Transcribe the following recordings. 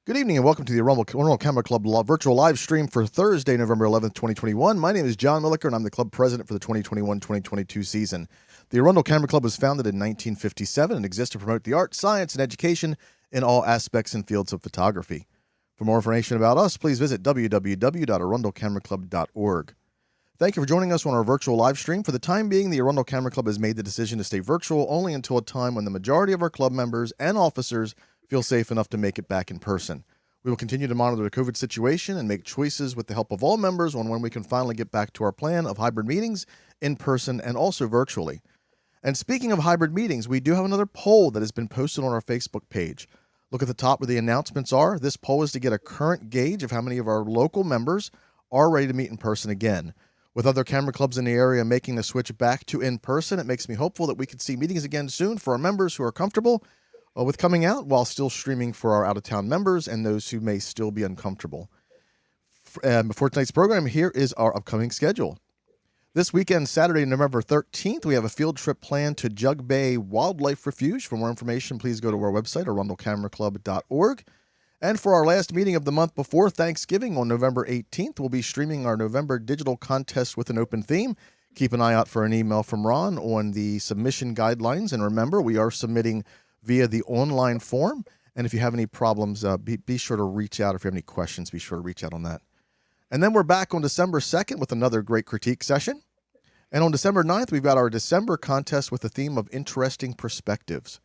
Good evening and welcome to the Arundel Camera Club virtual live stream for Thursday, November 11th, 2021. My name is John Milliker and I'm the club president for the 2021-2022 season. The Arundel Camera Club was founded in 1957 and exists to promote the arts, science, and education in all aspects and fields of photography. For more information about us, please visit www.arundelcameraclub.org. Thank you for joining us on our virtual live stream. For the time being, the Arundel Camera Club has made the decision to stay virtual only until a time when the majority of our club members and officers feel safe enough to make it back in person. We will continue to monitor the COVID situation and make choices with the help of all members on when we can finally get back to our plan of hybrid meetings in person and also virtually. And speaking of hybrid meetings, we do have another poll that has been posted on our Facebook page. Look at the top where the announcements are. This poll is to get a current gauge of how many of our local members are ready to meet in person again. With other camera clubs in the area making the switch back to in-person, it makes me hopeful that we could see meetings again soon for our members who are comfortable with coming out while still streaming for our out-of-town members and those who may still be uncomfortable. Before tonight's program, here is our upcoming schedule. This weekend, Saturday, November 13th, we have a field trip planned to Jug Bay Wildlife Refuge. For more information, please go to our website, arundelcameraclub.org. And for our last meeting of the month before Thanksgiving on November 18th, we'll be streaming our November digital contest with an open theme. Keep an eye out for an email from Ron on the submission guidelines. And remember, we are submitting via the online form. And if you have any problems, be sure to reach out. If you have any questions, be sure to reach out on that. And then we're back on December 2nd with another great critique session. And on December 9th, we've got our December contest with the theme of interesting perspectives.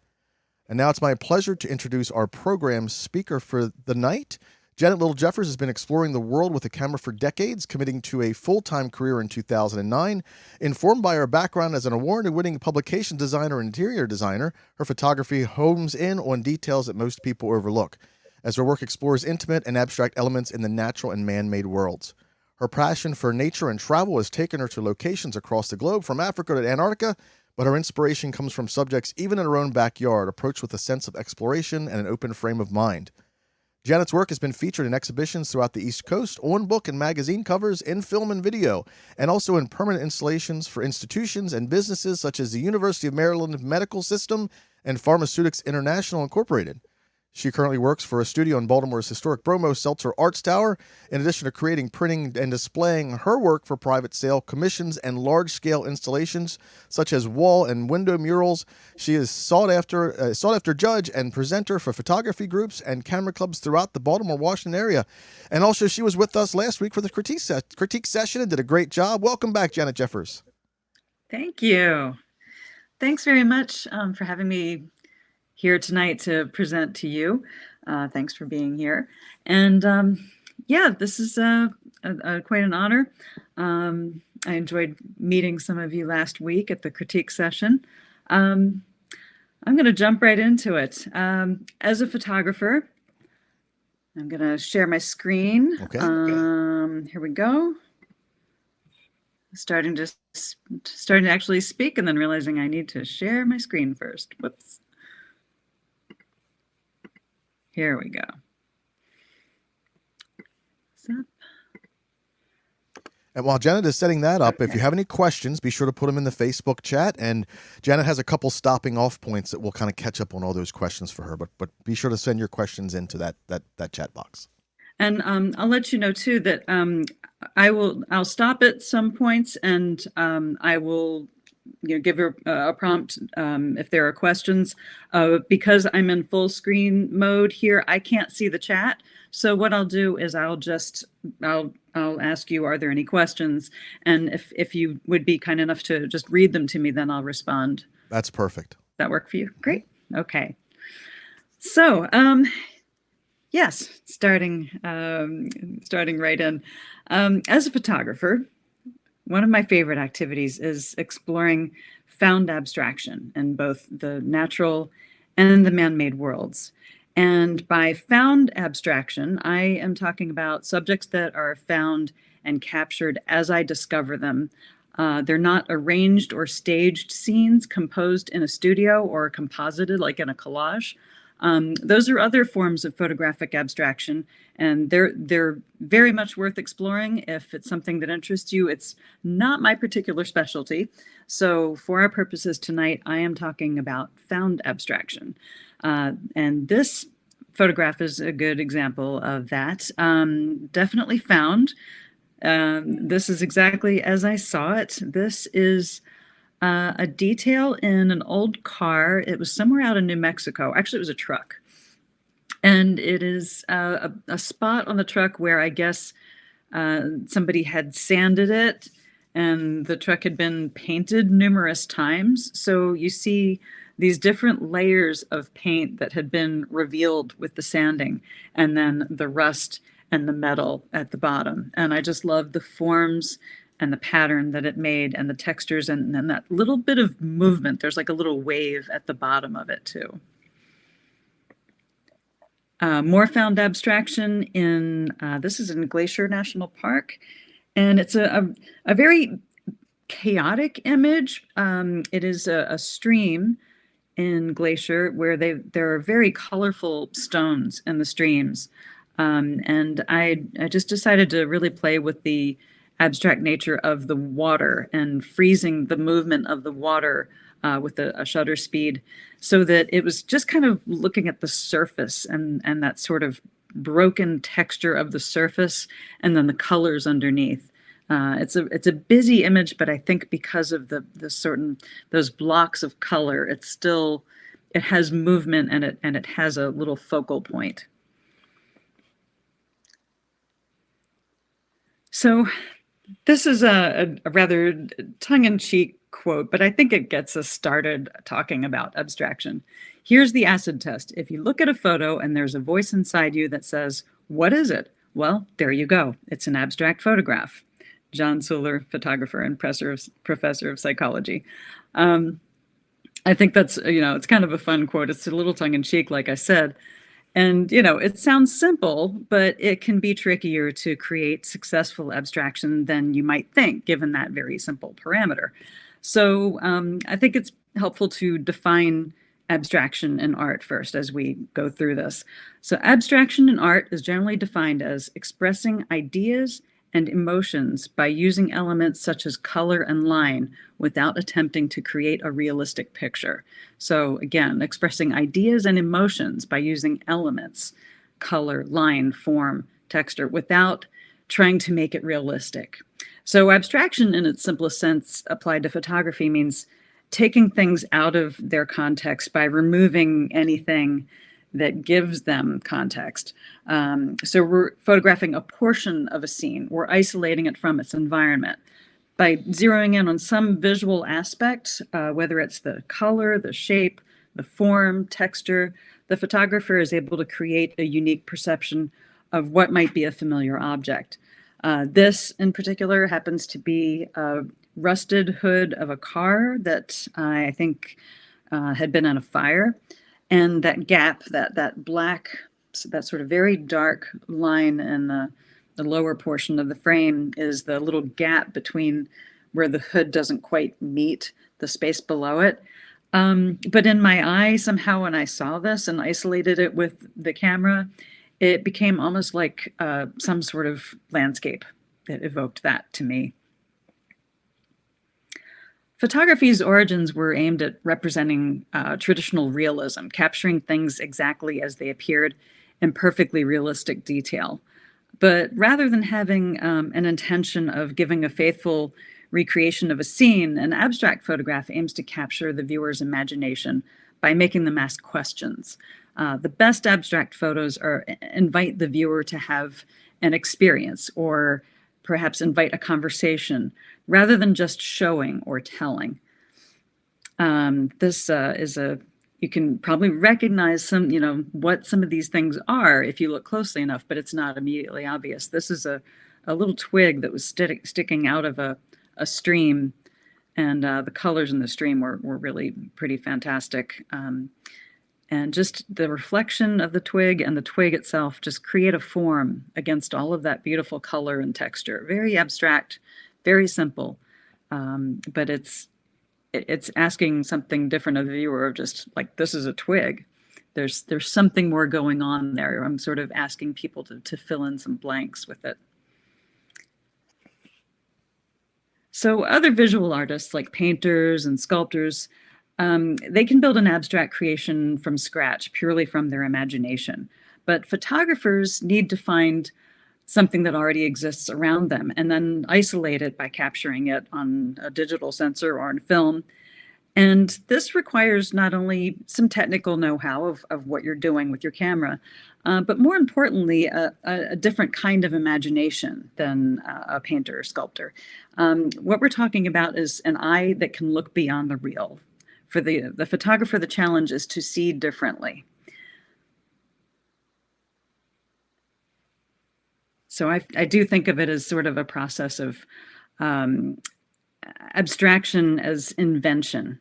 And now it's my pleasure to introduce our program speaker for the night. Janet Little-Jeffers has been exploring the world with a camera for decades, committing to a full-time career in 2009. Informed by her background as an award-winning publication designer and interior designer, her photography homes in on details that most people overlook, as her work explores intimate and abstract elements in the natural and man-made worlds. Her passion for nature and travel has taken her to locations across the globe, from Africa to Antarctica, but her inspiration comes from subjects even in her own backyard, approached with a sense of exploration and an open frame of mind. Janet's work has been featured in exhibitions throughout the East Coast, on book and magazine covers, in film and video, and also in permanent installations for institutions and businesses such as the University of Maryland Medical System and Pharmaceutics International Incorporated. She currently works for a studio in Baltimore's historic Bromo Seltzer Arts Tower. In addition to creating, printing, and displaying her work for private sale, commissions, and large-scale installations such as wall and window murals, she is sought-after judge and presenter for photography groups and camera clubs throughout the Baltimore-Washington area. And also, she was with us last week for the critique session and did a great job. Welcome back, Janet Jeffers. Thank you. Thanks very much for having me here tonight to present to you. Thanks for being here. And this is quite an honor. I enjoyed meeting some of you last week at the critique session. I'm going to jump right into it. As a photographer, I'm going to share my screen. Okay. Here we go. Starting to actually speak and then realizing I need to share my screen first. Whoops. Here we go. And while Janet is setting that up, If you have any questions, be sure to put them in the Facebook chat. And Janet has a couple stopping off points that will kind of catch up on all those questions for her. But be sure to send your questions into that chat box. And I'll let you know too that I'll stop at some points and I will give her a prompt if there are questions. Because I'm in full screen mode here, I can't see the chat. So what I'll do is I'll ask you, are there any questions? And if you would be kind enough to just read them to me, then I'll respond. That's perfect. That work for you? Great. Okay. So, yes, starting right in. As a photographer, one of my favorite activities is exploring found abstraction in both the natural and the man-made worlds. And by found abstraction, I am talking about subjects that are found and captured as I discover them. They're not arranged or staged scenes composed in a studio or composited like in a collage. Those are other forms of photographic abstraction, and they're very much worth exploring if it's something that interests you. It's not my particular specialty, so for our purposes tonight, I am talking about found abstraction. And this photograph is a good example of that. Definitely found. This is exactly as I saw it. This is a detail in an old car. It was somewhere out in New Mexico. Actually, it was a truck. And it is a spot on the truck where I guess somebody had sanded it and the truck had been painted numerous times. So you see these different layers of paint that had been revealed with the sanding, and then the rust and the metal at the bottom. And I just love the forms and the pattern that it made and the textures and that little bit of movement. There's like a little wave at the bottom of it too. More found abstraction in, this is in Glacier National Park, and it's a very chaotic image. It is a stream in Glacier where there are very colorful stones in the streams. And I just decided to really play with the abstract nature of the water and freezing the movement of the water with a shutter speed, so that it was just kind of looking at the surface and that sort of broken texture of the surface and then the colors underneath. It's a busy image, but I think because of the certain those blocks of color, it has movement and it has a little focal point. So this is a rather tongue-in-cheek quote, but I think it gets us started talking about abstraction. Here's the acid test. If you look at a photo and there's a voice inside you that says, "What is it?" Well, there you go. It's an abstract photograph. John Suller, photographer and professor of psychology. I think that's, it's kind of a fun quote. It's a little tongue-in-cheek, like I said. And, it sounds simple, but it can be trickier to create successful abstraction than you might think, given that very simple parameter. So I think it's helpful to define abstraction in art first as we go through this. So abstraction in art is generally defined as expressing ideas and emotions by using elements such as color and line without attempting to create a realistic picture. So again, expressing ideas and emotions by using elements, color, line, form, texture, without trying to make it realistic. So abstraction in its simplest sense applied to photography means taking things out of their context by removing anything that gives them context. So we're photographing a portion of a scene. We're isolating it from its environment. By zeroing in on some visual aspect, whether it's the color, the shape, the form, texture, the photographer is able to create a unique perception of what might be a familiar object. This in particular happens to be a rusted hood of a car that I think had been in a fire. And that gap, that black, that sort of very dark line in the lower portion of the frame is the little gap between where the hood doesn't quite meet the space below it. But in my eye, somehow when I saw this and isolated it with the camera, it became almost like some sort of landscape that evoked that to me. Photography's origins were aimed at representing traditional realism, capturing things exactly as they appeared in perfectly realistic detail. But rather than having an intention of giving a faithful recreation of a scene, an abstract photograph aims to capture the viewer's imagination by making them ask questions. The best abstract photos invite the viewer to have an experience or perhaps invite a conversation rather than just showing or telling. This is you can probably recognize what some of these things are if you look closely enough, but it's not immediately obvious. This is a little twig that was sticking out of a stream, and the colors in the stream were really pretty fantastic. And just the reflection of the twig and the twig itself just create a form against all of that beautiful color and texture. Very abstract, very simple, but it's asking something different of the viewer of just like, this is a twig. There's something more going on there. I'm sort of asking people to fill in some blanks with it. So other visual artists like painters and sculptors They can build an abstract creation from scratch, purely from their imagination. But photographers need to find something that already exists around them and then isolate it by capturing it on a digital sensor or on film. And this requires not only some technical know-how of what you're doing with your camera, but more importantly, a different kind of imagination than a painter or sculptor. What we're talking about is an eye that can look beyond the real. For the photographer, the challenge is to see differently. So I do think of it as sort of a process of um, abstraction as invention.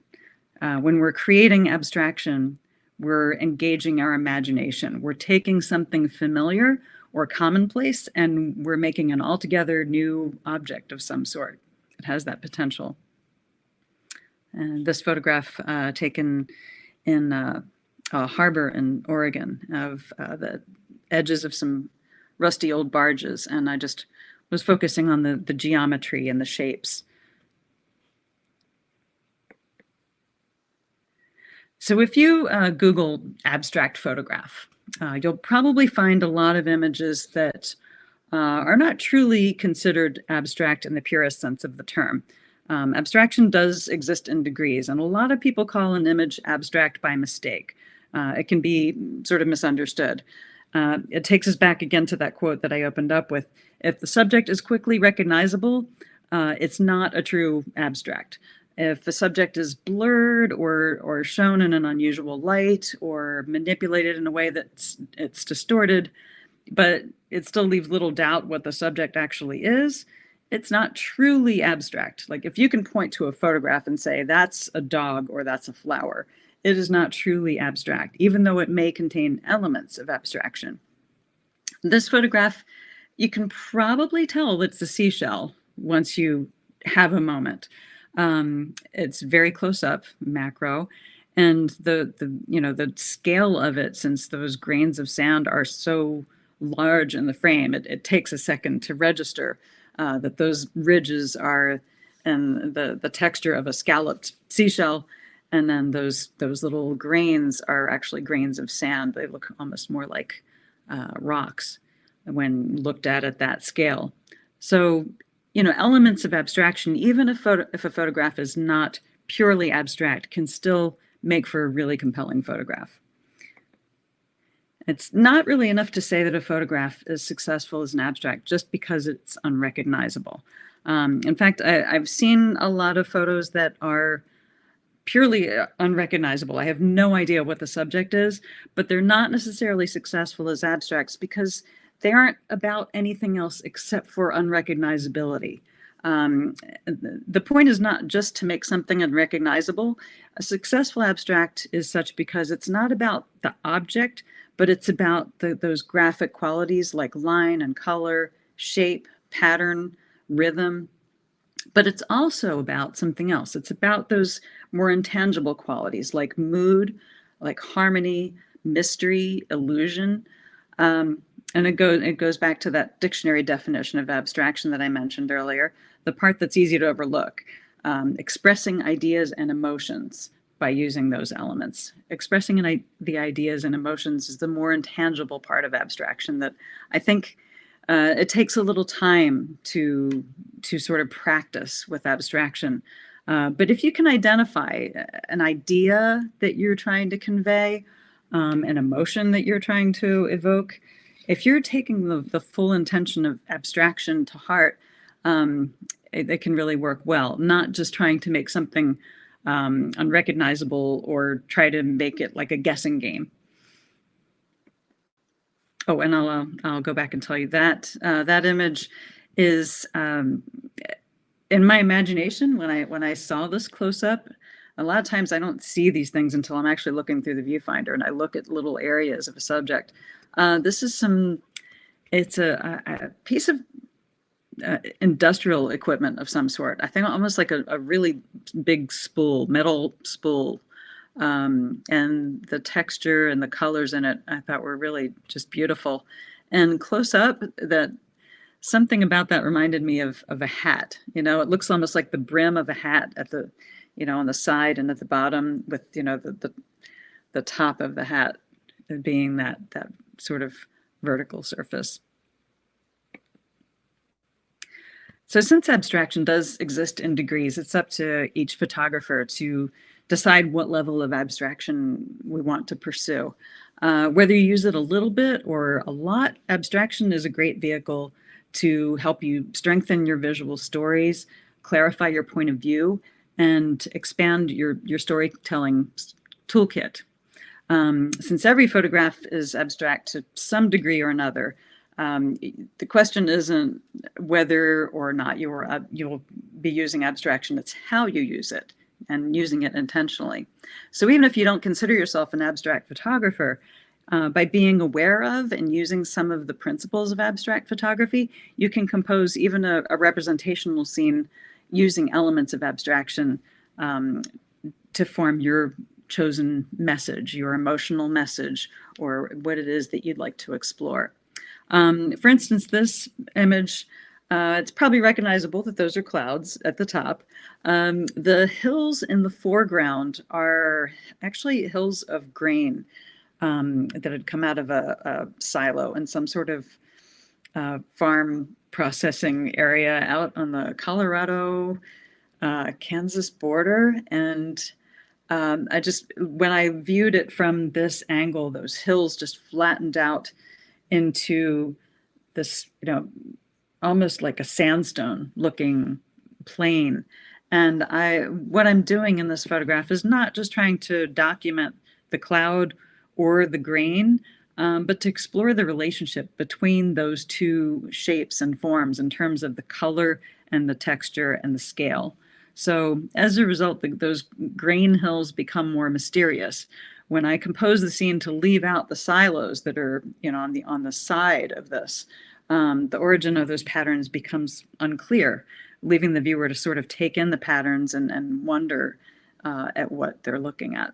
When we're creating abstraction, we're engaging our imagination. We're taking something familiar or commonplace and we're making an altogether new object of some sort. It has that potential. And this photograph taken in a harbor in Oregon of the edges of some rusty old barges. And I just was focusing on the geometry and the shapes. So if you Google abstract photograph, you'll probably find a lot of images that are not truly considered abstract in the purest sense of the term. Abstraction does exist in degrees, and a lot of people call an image abstract by mistake. It can be sort of misunderstood. It takes us back again to that quote that I opened up with. If the subject is quickly recognizable, it's not a true abstract. If the subject is blurred or shown in an unusual light or manipulated in a way that it's distorted, but it still leaves little doubt what the subject actually is, it's not truly abstract. Like if you can point to a photograph and say, that's a dog or that's a flower, it is not truly abstract, even though it may contain elements of abstraction. This photograph, you can probably tell it's a seashell once you have a moment. It's very close up, macro, and the scale of it, since those grains of sand are so large in the frame, it takes a second to register that those ridges are and the texture of a scalloped seashell, and then those little grains are actually grains of sand. They look almost more like rocks when looked at that scale. So, elements of abstraction, even if a photograph is not purely abstract, can still make for a really compelling photograph. It's not really enough to say that a photograph is successful as an abstract just because it's unrecognizable. In fact, I've seen a lot of photos that are purely unrecognizable. I have no idea what the subject is, but they're not necessarily successful as abstracts because they aren't about anything else except for unrecognizability. The point is not just to make something unrecognizable. A successful abstract is such because it's not about the object, but it's about those graphic qualities like line and color, shape, pattern, rhythm. But it's also about something else. It's about those more intangible qualities like mood, like harmony, mystery, illusion. And it goes back to that dictionary definition of abstraction that I mentioned earlier, the part that's easy to overlook, expressing ideas and emotions by using those elements. Expressing the ideas and emotions is the more intangible part of abstraction that I think it takes a little time to sort of practice with abstraction. But if you can identify an idea that you're trying to convey, an emotion that you're trying to evoke, if you're taking the full intention of abstraction to heart, it can really work well, not just trying to make something unrecognizable or try to make it like a guessing game. Oh, and I'll go back and tell you that that image is in my imagination when I saw this close up. A lot of times I don't see these things until I'm actually looking through the viewfinder and I look at little areas of a subject. This is it's a piece of industrial equipment of some sort. I think almost like a really big spool, metal spool. And the texture and the colors in it, I thought were really just beautiful. And close up, that something about that reminded me of a hat. It looks almost like the brim of a hat at the on the side and at the bottom, with, the top of the hat being that sort of vertical surface. So since abstraction does exist in degrees, it's up to each photographer to decide what level of abstraction we want to pursue. Whether you use it a little bit or a lot, abstraction is a great vehicle to help you strengthen your visual stories, clarify your point of view, and expand your storytelling toolkit. Since every photograph is abstract to some degree or another, the question isn't whether or not you'll be using abstraction, it's how you use it and using it intentionally. So even if you don't consider yourself an abstract photographer, by being aware of and using some of the principles of abstract photography, you can compose even a representational scene using elements of abstraction to form your chosen message, your emotional message, or what it is that you'd like to explore. For instance, this image, it's probably recognizable that those are clouds at the top. The hills in the foreground are actually hills of grain that had come out of a silo in some sort of farm processing area out on the Colorado, Kansas border. And when I viewed it from this angle, those hills just flattened out into this, almost like a sandstone looking plain. And what I'm doing in this photograph is not just trying to document the cloud or the grain, but to explore the relationship between those two shapes and forms in terms of the color and the texture and the scale. So as a result, those grain hills become more mysterious. When I compose the scene to leave out the silos that are, on the side of this, the origin of those patterns becomes unclear, leaving the viewer to sort of take in the patterns and wonder at what they're looking at.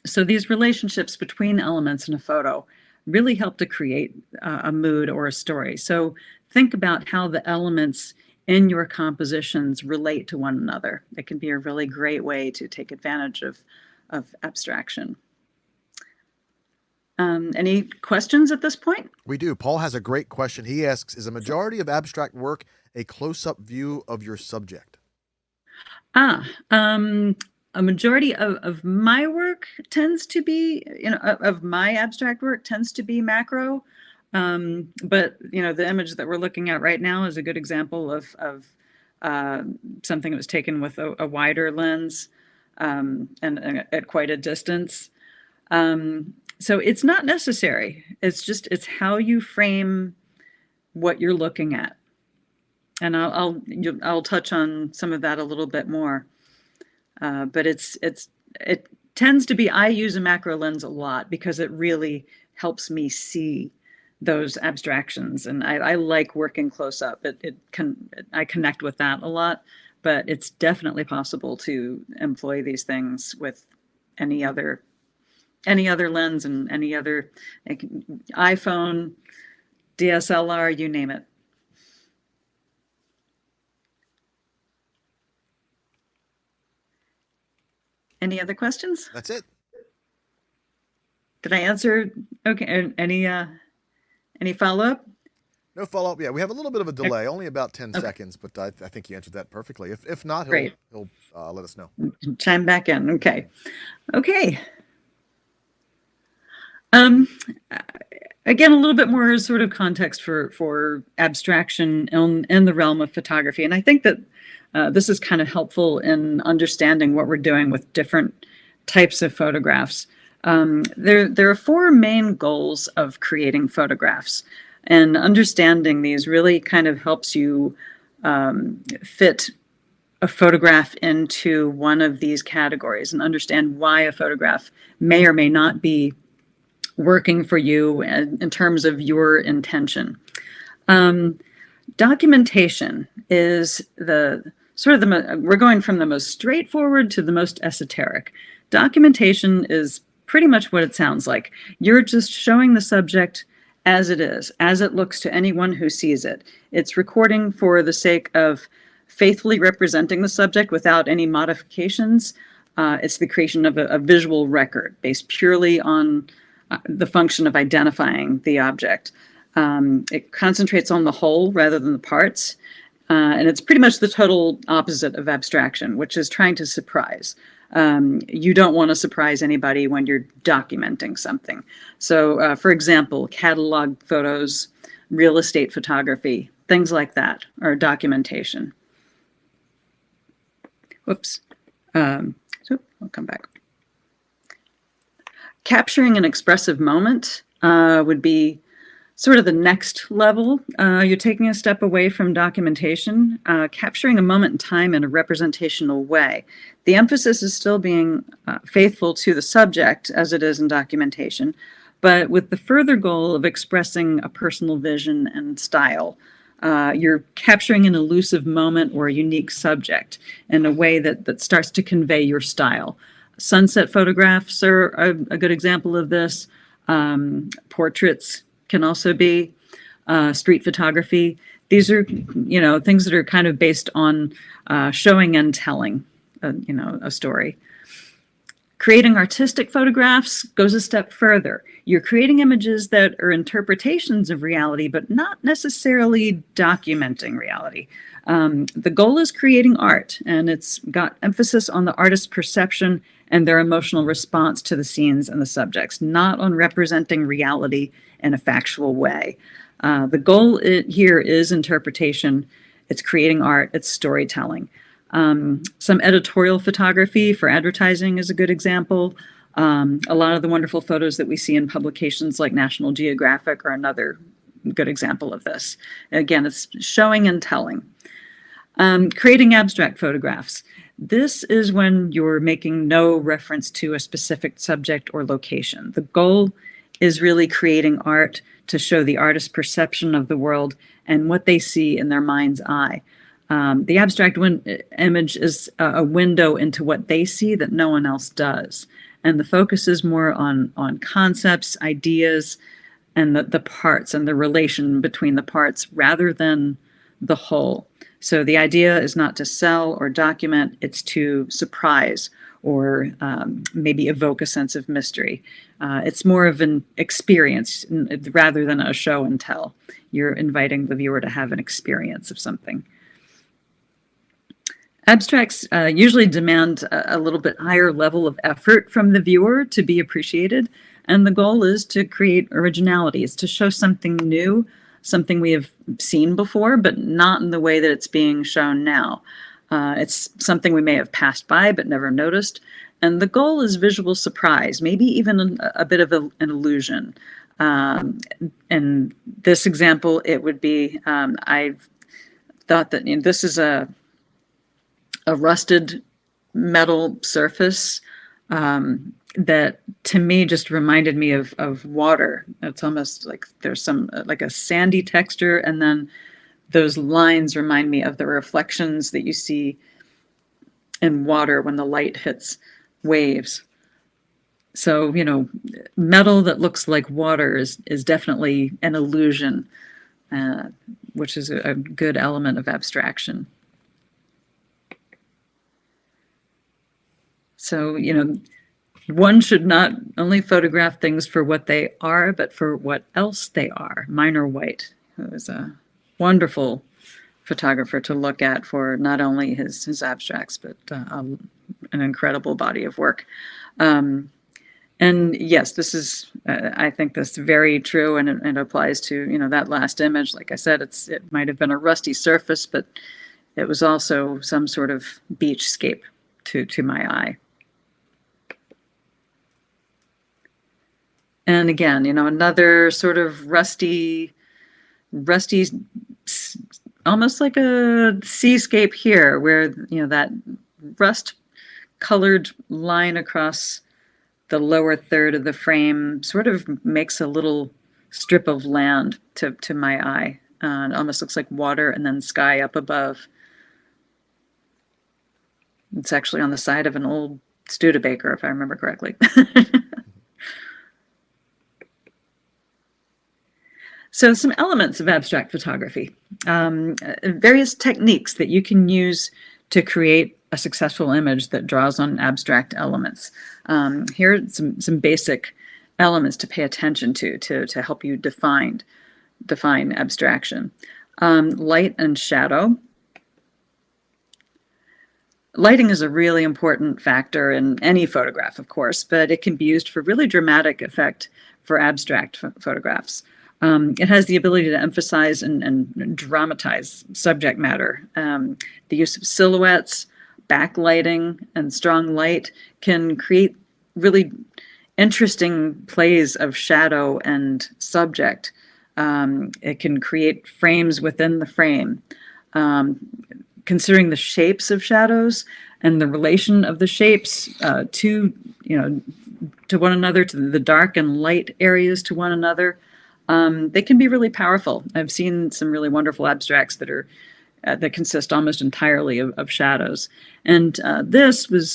So these relationships between elements in a photo really help to create a mood or a story. So think about how the elements in your compositions relate to one another. It can be a really great way to take advantage of abstraction. Any questions at this point? We do. Paul has a great question. He asks, is a majority of abstract work a close-up view of your subject? A majority of my work tends to be, of my abstract work tends to be macro. But, the image that we're looking at right now is a good example of something that was taken with a wider lens and at quite a distance. So it's not necessary. It's how you frame what you're looking at. And I'll touch on some of that a little bit more. But it tends to be, I use a macro lens a lot because it really helps me see those abstractions, and I like working close up. I connect with that a lot, but it's definitely possible to employ these things with any other lens and any other, like, iPhone, DSLR, you name it. Any other questions? That's it. Did I answer? Okay. Any follow-up? No follow-up. Yeah, we have a little bit of a delay, only about 10 seconds, but I think you answered that perfectly. If not, he'll let us know. Chime back in. Okay. Again, a little bit more sort of context for abstraction in the realm of photography. And I think that this is kind of helpful in understanding what we're doing with different types of photographs. There are four main goals of creating photographs, and understanding these really kind of helps you fit a photograph into one of these categories and understand why a photograph may or may not be working for you in terms of your intention. Documentation is we're going from the most straightforward to the most esoteric. Documentation is pretty much what it sounds like. You're just showing the subject as it is, as it looks to anyone who sees it. It's recording for the sake of faithfully representing the subject without any modifications. It's the creation of a visual record based purely on the function of identifying the object. It concentrates on the whole rather than the parts. And it's pretty much the total opposite of abstraction, which is trying to surprise. You don't want to surprise anybody when you're documenting something. So, for example, catalog photos, real estate photography, things like that are documentation. Whoops. So I'll come back. Capturing an expressive moment would be sort of the next level. You're taking a step away from documentation, capturing a moment in time in a representational way. The emphasis is still being faithful to the subject as it is in documentation, but with the further goal of expressing a personal vision and style. You're capturing an elusive moment or a unique subject in a way that starts to convey your style. Sunset photographs are a good example of this. Portraits can also be street photography. These are, things that are kind of based on showing and telling, a story. Creating artistic photographs goes a step further. You're creating images that are interpretations of reality, but not necessarily documenting reality. The goal is creating art, and it's got emphasis on the artist's perception and their emotional response to the scenes and the subjects, not on representing reality in a factual way. The goal here is interpretation. It's creating art. It's storytelling. Some editorial photography for advertising is a good example. A lot of the wonderful photos that we see in publications like National Geographic are another good example of this. Again, it's showing and telling. Creating abstract photographs. This is when you're making no reference to a specific subject or location. The goal is really creating art to show the artist's perception of the world and what they see in their mind's eye. The abstract image is a window into what they see that no one else does. And the focus is more on concepts, ideas, and the parts and the relation between the parts rather than the whole. So the idea is not to sell or document, it's to surprise or maybe evoke a sense of mystery. It's more of an experience rather than a show and tell. You're inviting the viewer to have an experience of something. Abstracts usually demand a little bit higher level of effort from the viewer to be appreciated. And the goal is to create originality. It's to show something new, something we have seen before, but not in the way that it's being shown now. It's something we may have passed by but never noticed. And the goal is visual surprise, maybe even a bit of an illusion. In this example, it would be, I've thought that this is a rusted metal surface that to me just reminded me of water. It's almost like there's some like a sandy texture, and then those lines remind me of the reflections that you see in water when the light hits waves. So, metal that looks like water is definitely an illusion, which is a good element of abstraction. So, one should not only photograph things for what they are, but for what else they are. Minor White, who is a wonderful photographer to look at for not only his abstracts, but an incredible body of work. And yes, this is, I think this is very true, and it applies to, that last image. Like I said, it might have been a rusty surface, but it was also some sort of beachscape to my eye. And again, another sort of rusty, almost like a seascape here, where, that rust-colored line across the lower third of the frame sort of makes a little strip of land to my eye. It almost looks like water and then sky up above. It's actually on the side of an old Studebaker, if I remember correctly. So some elements of abstract photography, various techniques that you can use to create a successful image that draws on abstract elements. Here are some basic elements to pay attention to help you define abstraction. Light and shadow. Lighting is a really important factor in any photograph, of course, but it can be used for really dramatic effect for abstract photographs. It has the ability to emphasize and dramatize subject matter. The use of silhouettes, backlighting, and strong light can create really interesting plays of shadow and subject. It can create frames within the frame. Considering the shapes of shadows and the relation of the shapes to one another, to the dark and light areas to one another, they can be really powerful. I've seen some really wonderful abstracts that consist almost entirely of shadows. And this was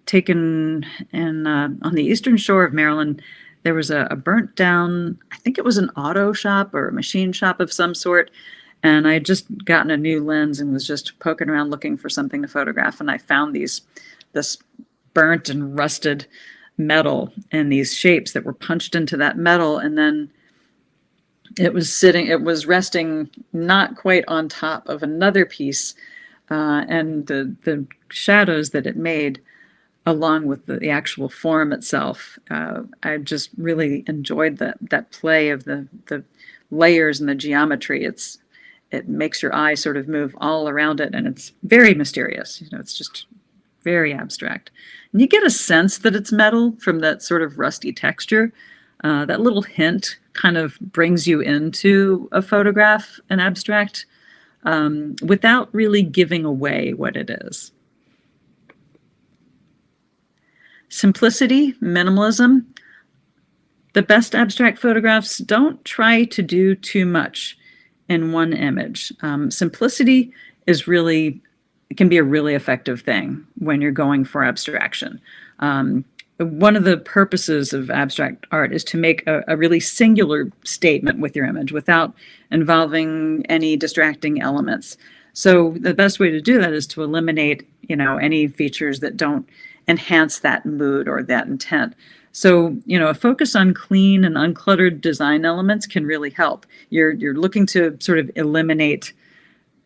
taken on the eastern shore of Maryland. There was a burnt down, I think it was an auto shop or a machine shop of some sort. And I had just gotten a new lens and was just poking around looking for something to photograph. And I found this burnt and rusted metal and these shapes that were punched into that metal. And then it was resting not quite on top of another piece. And the shadows that it made, along with the actual form itself, I just really enjoyed that play of the layers and the geometry. It makes your eye sort of move all around it, and it's very mysterious. It's just very abstract. And you get a sense that it's metal from that sort of rusty texture. That little hint kind of brings you into a photograph, an abstract, without really giving away what it is. Simplicity, minimalism. The best abstract photographs don't try to do too much in one image. Simplicity can be a really effective thing when you're going for abstraction. One of the purposes of abstract art is to make a really singular statement with your image without involving any distracting elements. So the best way to do that is to eliminate, any features that don't enhance that mood or that intent. So, a focus on clean and uncluttered design elements can really help. You're looking to sort of eliminate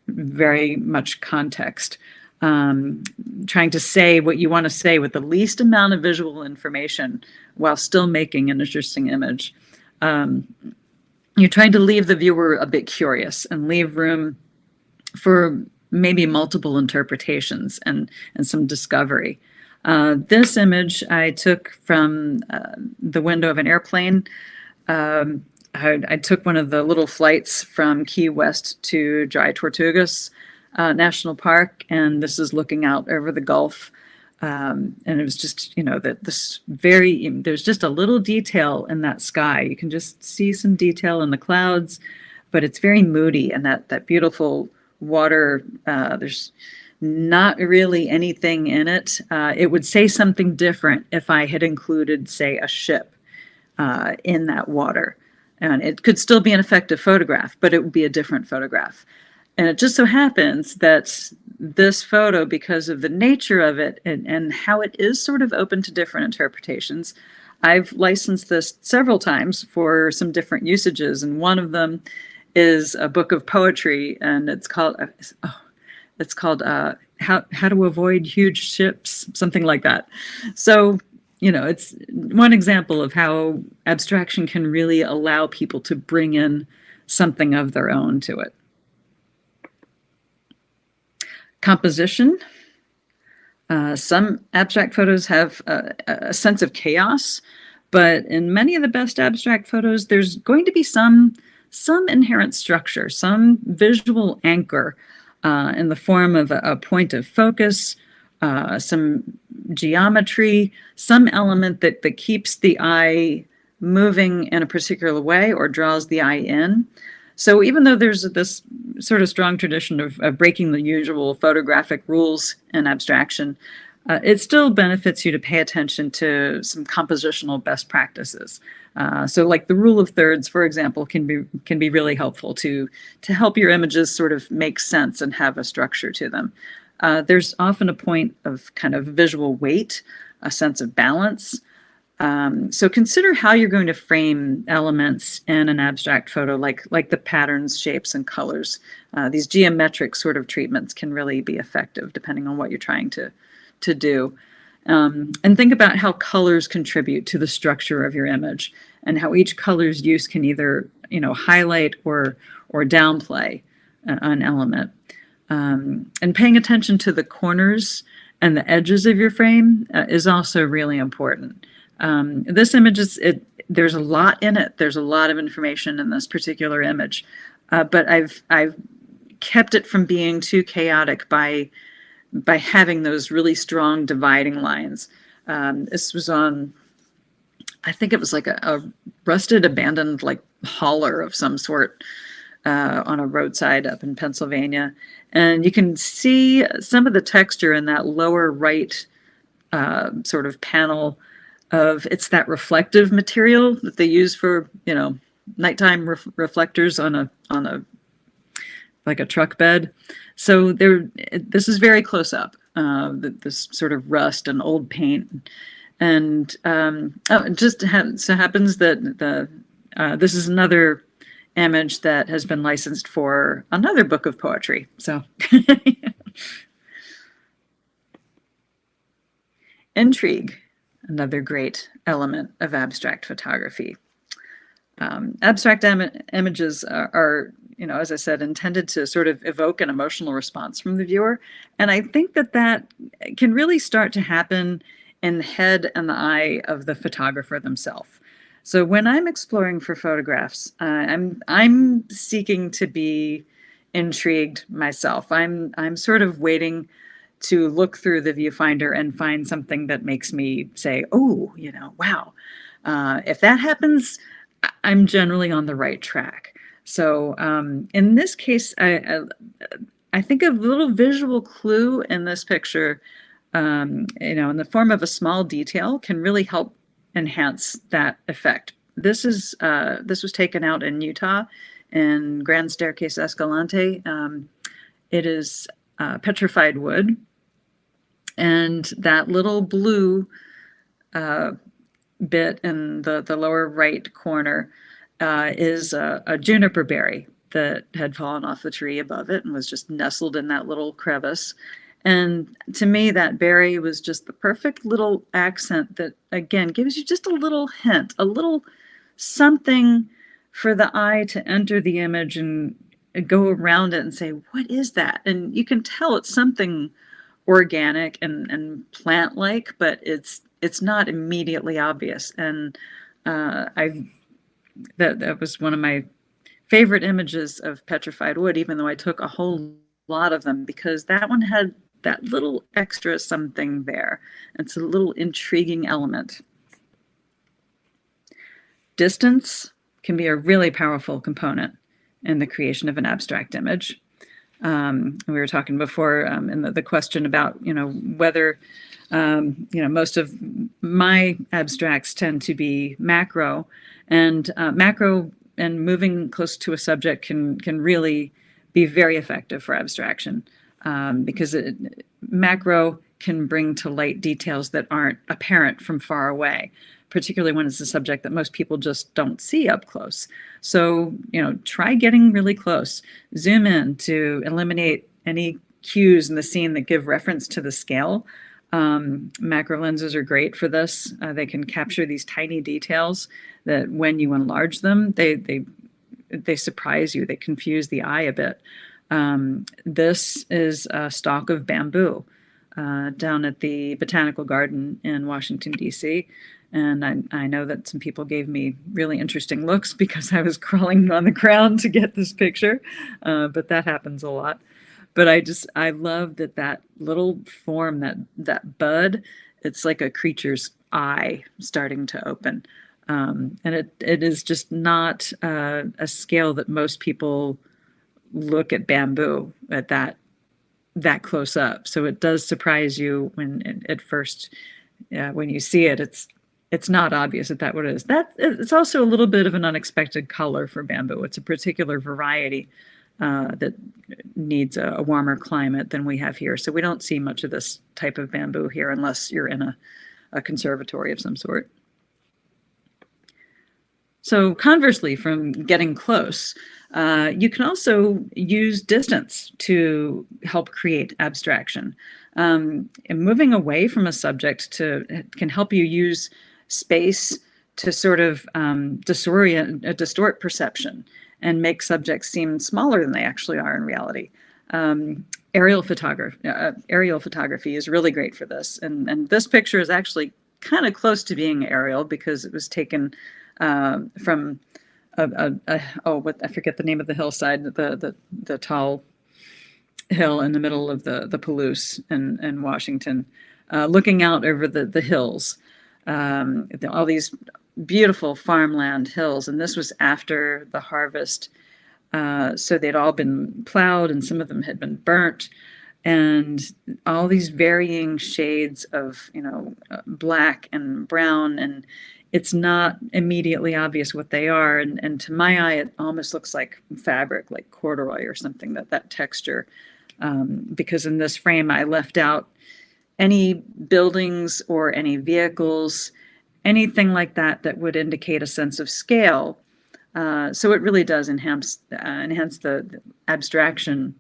very much context, trying to say what you want to say with the least amount of visual information while still making an interesting image. You're trying to leave the viewer a bit curious and leave room for maybe multiple interpretations and some discovery. This image I took from the window of an airplane. I took one of the little flights from Key West to Dry Tortugas National Park, and this is looking out over the Gulf. And it was just, there's just a little detail in that sky. You can just see some detail in the clouds, but it's very moody, and that beautiful water, there's not really anything in it. It would say something different if I had included, say, a ship in that water. And it could still be an effective photograph, but it would be a different photograph. And it just so happens that this photo, because of the nature of it and how it is sort of open to different interpretations, I've licensed this several times for some different usages. And one of them is a book of poetry, and it's called How to Avoid Huge Ships, something like that. So, it's one example of how abstraction can really allow people to bring in something of their own to it. Composition. Some abstract photos have a sense of chaos, but in many of the best abstract photos, there's going to be some inherent structure, some visual anchor in the form of a point of focus, some geometry, some element that keeps the eye moving in a particular way or draws the eye in. So even though there's this sort of strong tradition of breaking the usual photographic rules in abstraction, it still benefits you to pay attention to some compositional best practices. So like the rule of thirds, for example, can be really helpful to help your images sort of make sense and have a structure to them. There's often a point of kind of visual weight, a sense of balance. So consider how you're going to frame elements in an abstract photo, like the patterns, shapes, and colors. These geometric sort of treatments can really be effective depending on what you're trying to do. And think about how colors contribute to the structure of your image, and how each color's use can either, highlight or downplay an element. And paying attention to the corners and the edges of your frame is also really important. This image there's a lot in it. There's a lot of information in this particular image, but I've kept it from being too chaotic by having those really strong dividing lines. This was on, I think it was like a rusted, abandoned like hauler of some sort on a roadside up in Pennsylvania. And you can see some of the texture in that lower right sort of panel it's that reflective material that they use for, nighttime reflectors on a like a truck bed. So this is very close up, this sort of rust and old paint. And it just so happens that this is another image that has been licensed for another book of poetry. So intrigue, another great element of abstract photography. Abstract images are, as I said, intended to sort of evoke an emotional response from the viewer. And I think that can really start to happen in the head and the eye of the photographer themselves. So when I'm exploring for photographs, I'm seeking to be intrigued myself. I'm sort of waiting to look through the viewfinder and find something that makes me say, oh, wow. If that happens, I'm generally on the right track. So in this case, I think a little visual clue in this picture, in the form of a small detail, can really help enhance that effect. This was taken out in Utah, in Grand Staircase Escalante. It is petrified wood, and that little blue bit in the lower right corner is a juniper berry that had fallen off the tree above it and was just nestled in that little crevice. And to me, that berry was just the perfect little accent that, again, gives you just a little hint, a little something for the eye to enter the image and go around it and say, what is that? And you can tell it's something organic and plant-like, but it's not immediately obvious. And that was one of my favorite images of petrified wood, even though I took a whole lot of them, because that one had that little extra something there. It's a little intriguing element. Distance can be a really powerful component in the creation of an abstract image. We were talking before in the question about, whether, most of my abstracts tend to be macro, and macro and moving close to a subject can really be very effective for abstraction, because macro can bring to light details that aren't apparent from far away, particularly when it's a subject that most people just don't see up close. So, try getting really close. Zoom in to eliminate any cues in the scene that give reference to the scale. Macro lenses are great for this. They can capture these tiny details that when you enlarge them, they surprise you. They confuse the eye a bit. This is a stalk of bamboo down at the Botanical Garden in Washington, D.C., and I know that some people gave me really interesting looks because I was crawling on the ground to get this picture, but that happens a lot. But I love that little form, that bud, it's like a creature's eye starting to open. And it is just not a scale that most people look at bamboo at that close up. So it does surprise you when at first, when you see it, it's not obvious that what it is. That it's also a little bit of an unexpected color for bamboo. It's a particular variety that needs a warmer climate than we have here. So we don't see much of this type of bamboo here unless you're in a conservatory of some sort. So conversely, from getting close, you can also use distance to help create abstraction. And moving away from a subject can help you use space to sort of distort perception and make subjects seem smaller than they actually are in reality. Aerial photography is really great for this. And this picture is actually kind of close to being aerial because it was taken from I forget the name of the hillside, the tall hill in the middle of the Palouse in Washington, looking out over the hills, all these beautiful farmland hills. And this was after the harvest. So they'd all been plowed and some of them had been burnt. And all these varying shades of, black and brown, and it's not immediately obvious what they are. And to my eye, it almost looks like fabric, like corduroy or something, that texture. Because in this frame, I left out any buildings or any vehicles, anything like that would indicate a sense of scale. So it really does enhance the abstraction,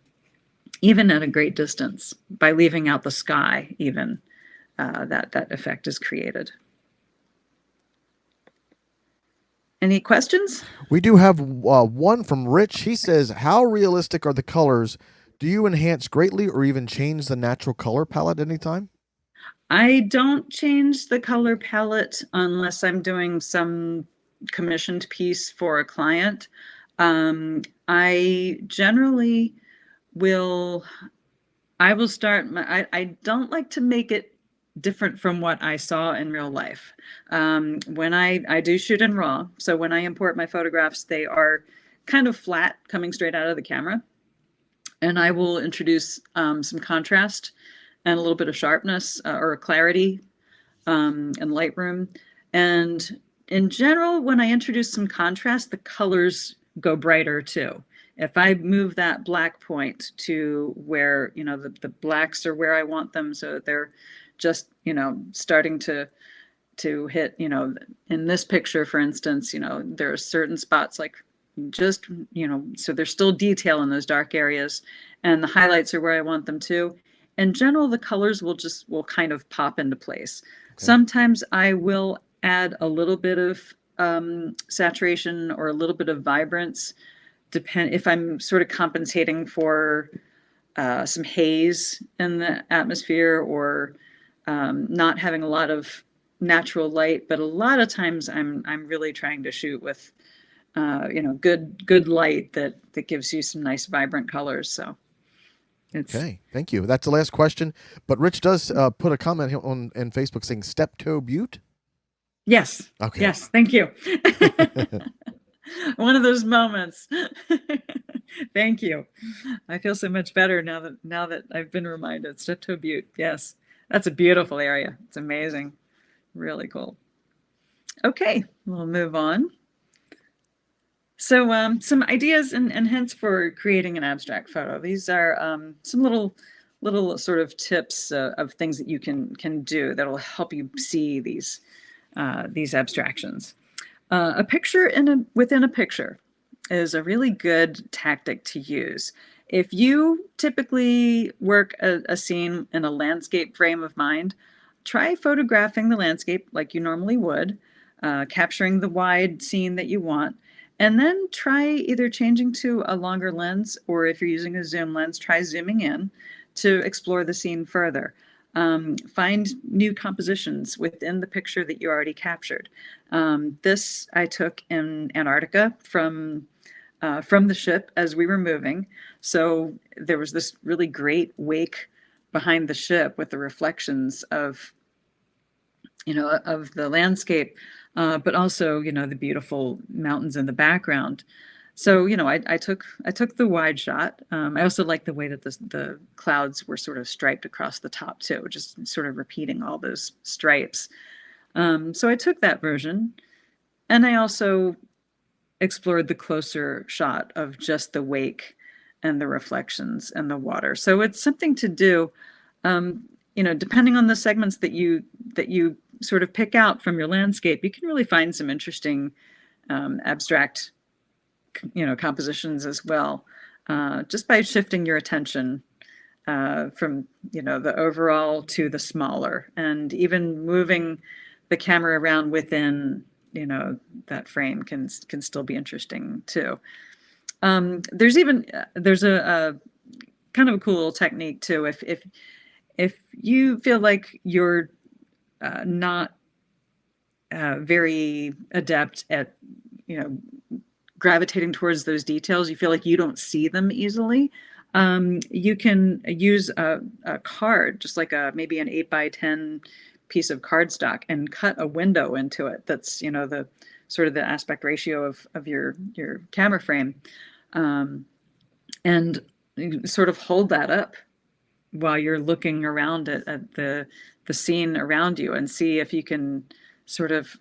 even at a great distance, by leaving out the sky. Even that effect is created. Any questions? We do have one from Rich. He says, how realistic are the colors? Do you enhance greatly or even change the natural color palette anytime? I don't change the color palette unless I'm doing some commissioned piece for a client. I generally will start, I don't like to make it different from what I saw in real life. When I do shoot in RAW, so when I import my photographs, they are kind of flat coming straight out of the camera. And I will introduce some contrast and a little bit of sharpness or clarity in Lightroom. And in general, when I introduce some contrast, the colors go brighter too. If I move that black point to where, the blacks are where I want them, so they're just, starting to hit, in this picture, for instance, there are certain spots like just, so there's still detail in those dark areas and the highlights are where I want them to. In general, the colors will kind of pop into place. Okay. Sometimes I will add a little bit of saturation or a little bit of vibrance, if I'm sort of compensating for some haze in the atmosphere or not having a lot of natural light. But a lot of times I'm really trying to shoot with good light that gives you some nice vibrant colors. So okay, thank you. That's the last question. But Rich does put a comment on Facebook saying Steptoe Butte. Yes. Okay. Yes. Thank you. One of those moments. Thank you. I feel so much better now that I've been reminded. Steptoe Butte. Yes. That's a beautiful area. It's amazing. Really cool. Okay, we'll move on. So some ideas and hints for creating an abstract photo. These are some little sort of tips of things that you can do that will help you see these abstractions. A picture within a picture is a really good tactic to use. If you typically work a scene in a landscape frame of mind, try photographing the landscape like you normally would, capturing the wide scene that you want, and then try either changing to a longer lens, or if you're using a zoom lens, try zooming in to explore the scene further. Find new compositions within the picture that you already captured. This I took in Antarctica from the ship as we were moving. So there was this really great wake behind the ship with the reflections of the landscape, but also, the beautiful mountains in the background. So, I took the wide shot. I also like the way that the clouds were sort of striped across the top too, just sort of repeating all those stripes. So I took that version, and I also explored the closer shot of just the wake and the reflections and the water. So it's something to do, depending on the segments that you sort of pick out from your landscape. You can really find some interesting abstract, compositions as well, just by shifting your attention from the overall to the smaller, and even moving the camera around within that frame can still be interesting too. There's a kind of a cool little technique too. If you feel like you're not very adept at you know gravitating towards those details, you feel like you don't see them easily, you can use a card, just like maybe an 8x10 piece of cardstock, and cut a window into it that's the sort of the aspect ratio of your camera frame, and you sort of hold that up while you're looking around at the scene around you, and see if you can sort of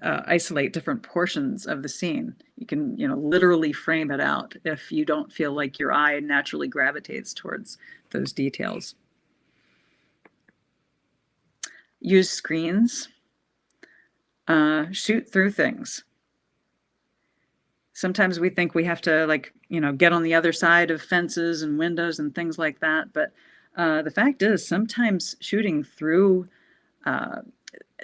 isolate different portions of the scene. You can, literally frame it out if you don't feel like your eye naturally gravitates towards those details. Use screens. Shoot through things. Sometimes we think we have to get on the other side of fences and windows and things like that. But the fact is, sometimes shooting through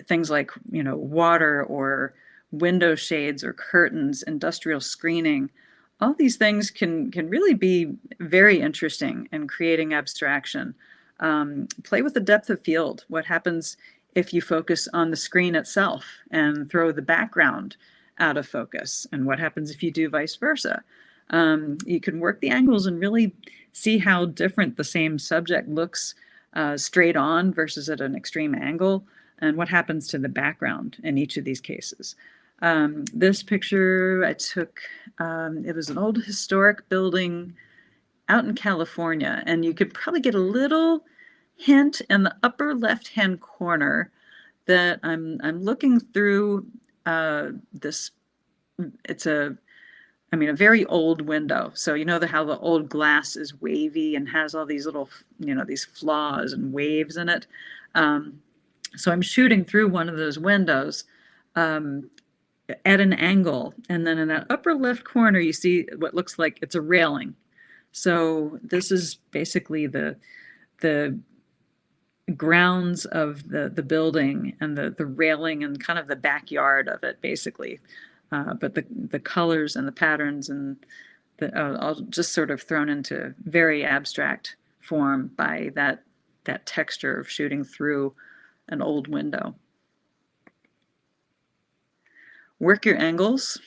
things like water or window shades or curtains, industrial screening, all these things can really be very interesting in creating abstraction. Play with the depth of field. What happens if you focus on the screen itself and throw the background out of focus? And what happens if you do vice versa? You can work the angles and really see how different the same subject looks straight on versus at an extreme angle, and what happens to the background in each of these cases. This picture I took, it was an old historic building out in California, and you could probably get a little hint in the upper left-hand corner that I'm looking through this. It's a very old window. So how the old glass is wavy and has all these little, these flaws and waves in it. So I'm shooting through one of those windows at an angle. And then in that upper left corner, you see what looks like it's a railing. So this is basically the grounds of the building, and the railing and kind of the backyard of it, basically. But the colors and the patterns and all just sort of thrown into very abstract form by that texture of shooting through an old window. Work your angles.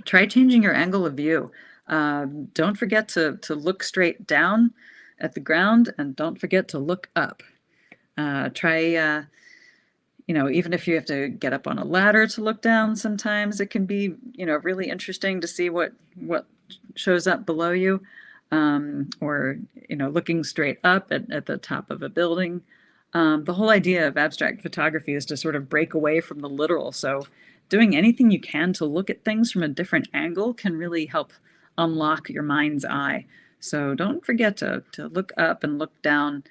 Try changing your angle of view. Don't forget to look straight down at the ground, and don't forget to look up. Try, even if you have to get up on a ladder to look down, sometimes it can be, really interesting to see what shows up below you, or, looking straight up at the top of a building. The whole idea of abstract photography is to sort of break away from the literal. So doing anything you can to look at things from a different angle can really help unlock your mind's eye. So don't forget to look up and look down.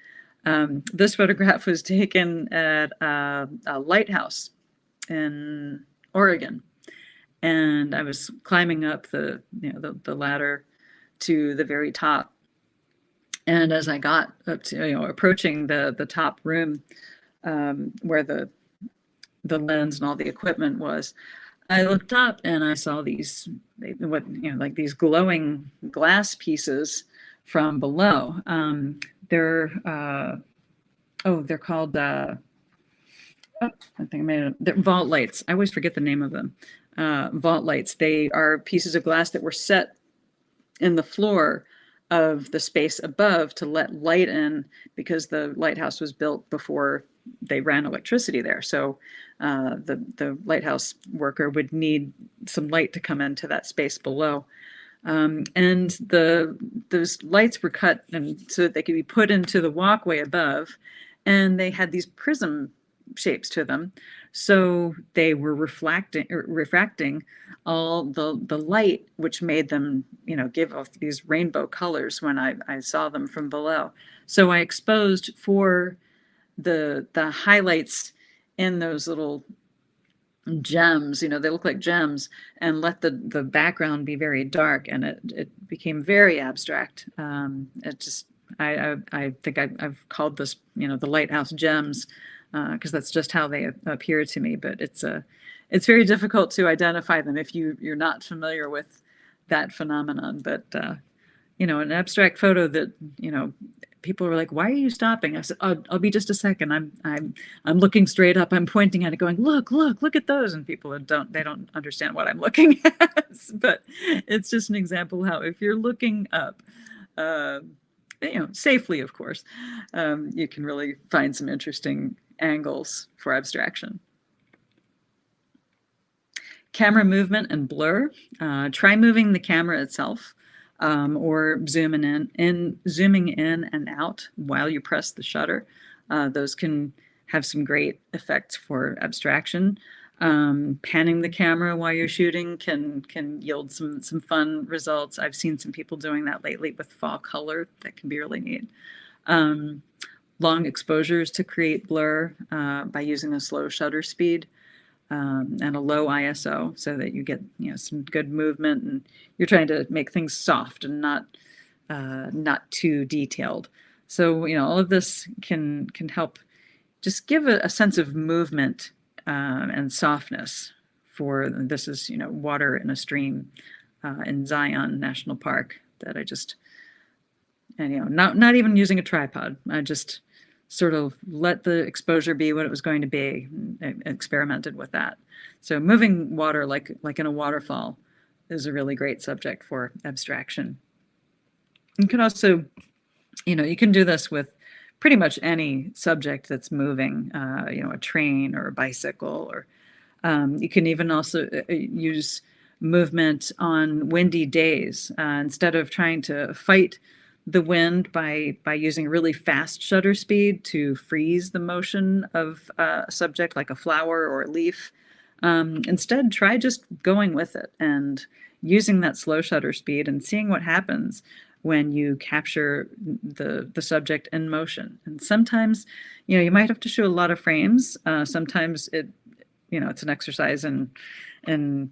This photograph was taken at a lighthouse in Oregon, and I was climbing up the ladder to the very top. And as I got up to approaching the top room, where the lens and all the equipment was, I looked up and I saw these these glowing glass pieces from below. They're called I think I made it. They're vault lights. I always forget the name of them. Vault lights. They are pieces of glass that were set in the floor of the space above to let light in, because the lighthouse was built before they ran electricity there. So the lighthouse worker would need some light to come into that space below. And those lights were cut and so that they could be put into the walkway above. And they had these prism shapes to them. So they were refracting all the light, which made them, give off these rainbow colors when I saw them from below. So I exposed for the highlights in those little gems, they look like gems, and let the background be very dark, and it became very abstract. It just I think I've called this, the lighthouse gems, because that's just how they appear to me. But it's very difficult to identify them if you're not familiar with that phenomenon. But an abstract photo that, people were like, "Why are you stopping?" I said, "I'll be just a second. I'm looking straight up. I'm pointing at it, going, look at those." And people don't understand what I'm looking at. But it's just an example how if you're looking up, uh, safely, of course, you can really find some interesting angles for abstraction. Camera movement and blur. Try moving the camera itself, or zooming in and out while you press the shutter. Those can have some great effects for abstraction. Panning the camera while you're shooting can yield some fun results. I've seen some people doing that lately with fall color. That can be really neat. Long exposures to create blur by using a slow shutter speed. And a low ISO, so that you get some good movement, and you're trying to make things soft and not too detailed. So all of this can help just give a sense of movement and softness. For this is water in a stream in Zion National Park that I just, and not even using a tripod. I just sort of let the exposure be what it was going to be, and experimented with that. So moving water like in a waterfall is a really great subject for abstraction. You can also, you can do this with pretty much any subject that's moving, a train or a bicycle, or you can even also use movement on windy days. Instead of trying to fight the wind by using really fast shutter speed to freeze the motion of a subject like a flower or a leaf. Instead, try just going with it and using that slow shutter speed and seeing what happens when you capture the subject in motion. And sometimes, you might have to shoot a lot of frames. Sometimes it's an exercise in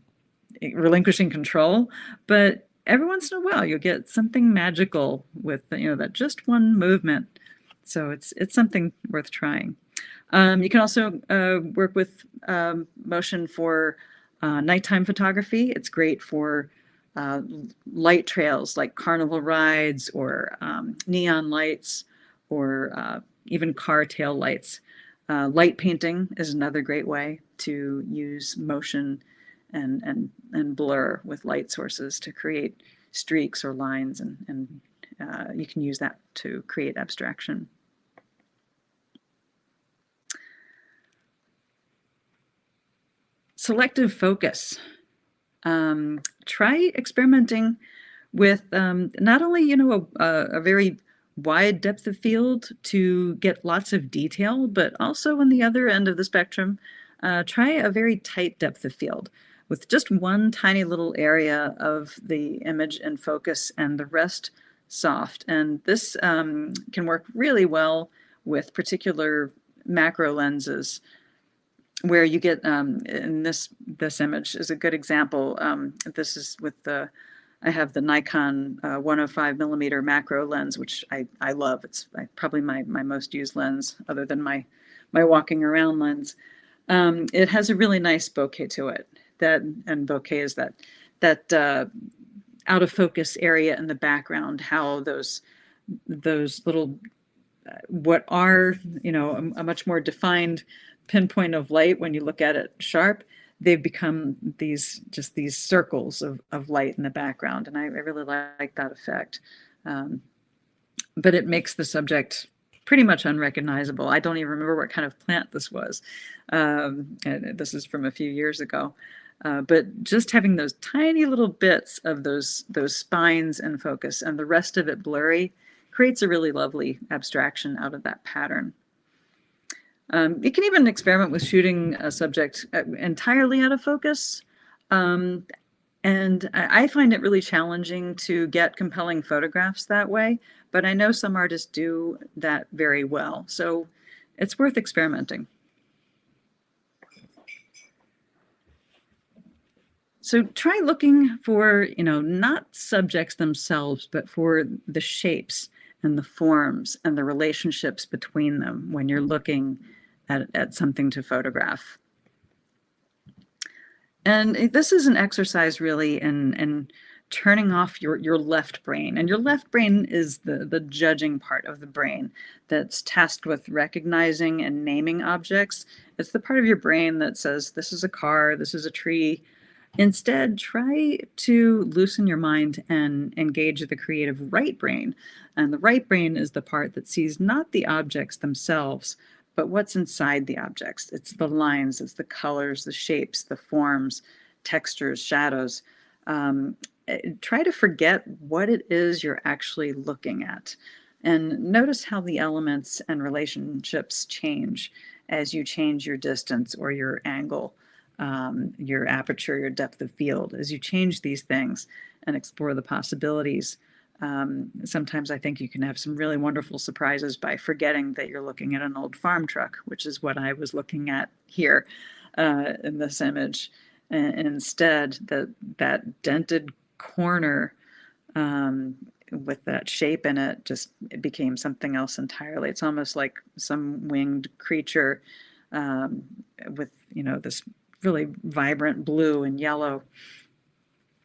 relinquishing control, but every once in a while you'll get something magical with that just one movement. So it's something worth trying. You can also work with motion for nighttime photography. It's great for light trails like carnival rides, or neon lights, or even car tail lights. Light painting is another great way to use motion and blur with light sources to create streaks or lines, and you can use that to create abstraction. Selective focus. Try experimenting with not only a very wide depth of field to get lots of detail, but also on the other end of the spectrum, try a very tight depth of field with just one tiny little area of the image in focus and the rest soft. And this can work really well with particular macro lenses, where you get, in this image is a good example. This is with I have the Nikon 105 millimeter macro lens, which I love. It's probably my most used lens, other than my walking around lens. It has a really nice bokeh to it. And bokeh is that out of focus area in the background. How those little what are a much more defined pinpoint of light when you look at it sharp, they've become these circles of light in the background, and I really like that effect. But it makes the subject pretty much unrecognizable. I don't even remember what kind of plant this was. And this is from a few years ago. But just having those tiny little bits of those spines in focus and the rest of it blurry creates a really lovely abstraction out of that pattern. You can even experiment with shooting a subject entirely out of focus. Um, and I find it really challenging to get compelling photographs that way, but I know some artists do that very well. So it's worth experimenting. So try looking for, not subjects themselves, but for the shapes and the forms and the relationships between them when you're looking at something to photograph. And this is an exercise really in turning off your left brain. And your left brain is the judging part of the brain that's tasked with recognizing and naming objects. It's the part of your brain that says, this is a car, this is a tree. Instead, try to loosen your mind and engage the creative right brain. And the right brain is the part that sees not the objects themselves, but what's inside the objects. It's the lines, it's the colors, the shapes, the forms, textures, shadows. Try to forget what it is you're actually looking at. And notice how the elements and relationships change as you change your distance or your angle, your aperture, your depth of field. As you change these things and explore the possibilities, sometimes I think you can have some really wonderful surprises by forgetting that you're looking at an old farm truck, which is what I was looking at here in this image. And instead, that dented corner with that shape in it it became something else entirely. It's almost like some winged creature with this really vibrant blue and yellow.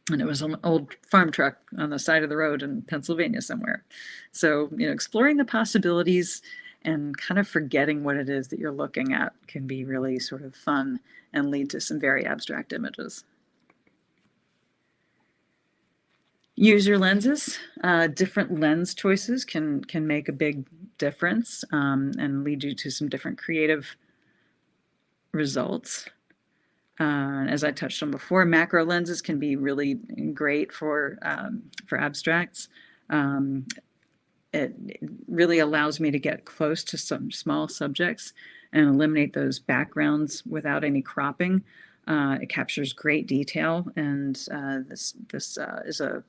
And it was an old farm truck on the side of the road in Pennsylvania somewhere. So, exploring the possibilities and kind of forgetting what it is that you're looking at can be really sort of fun and lead to some very abstract images. Use your lenses. Different lens choices can make a big difference and lead you to some different creative results. As I touched on before, macro lenses can be really great for abstracts. It really allows me to get close to some small subjects and eliminate those backgrounds without any cropping. It captures great detail, and this is a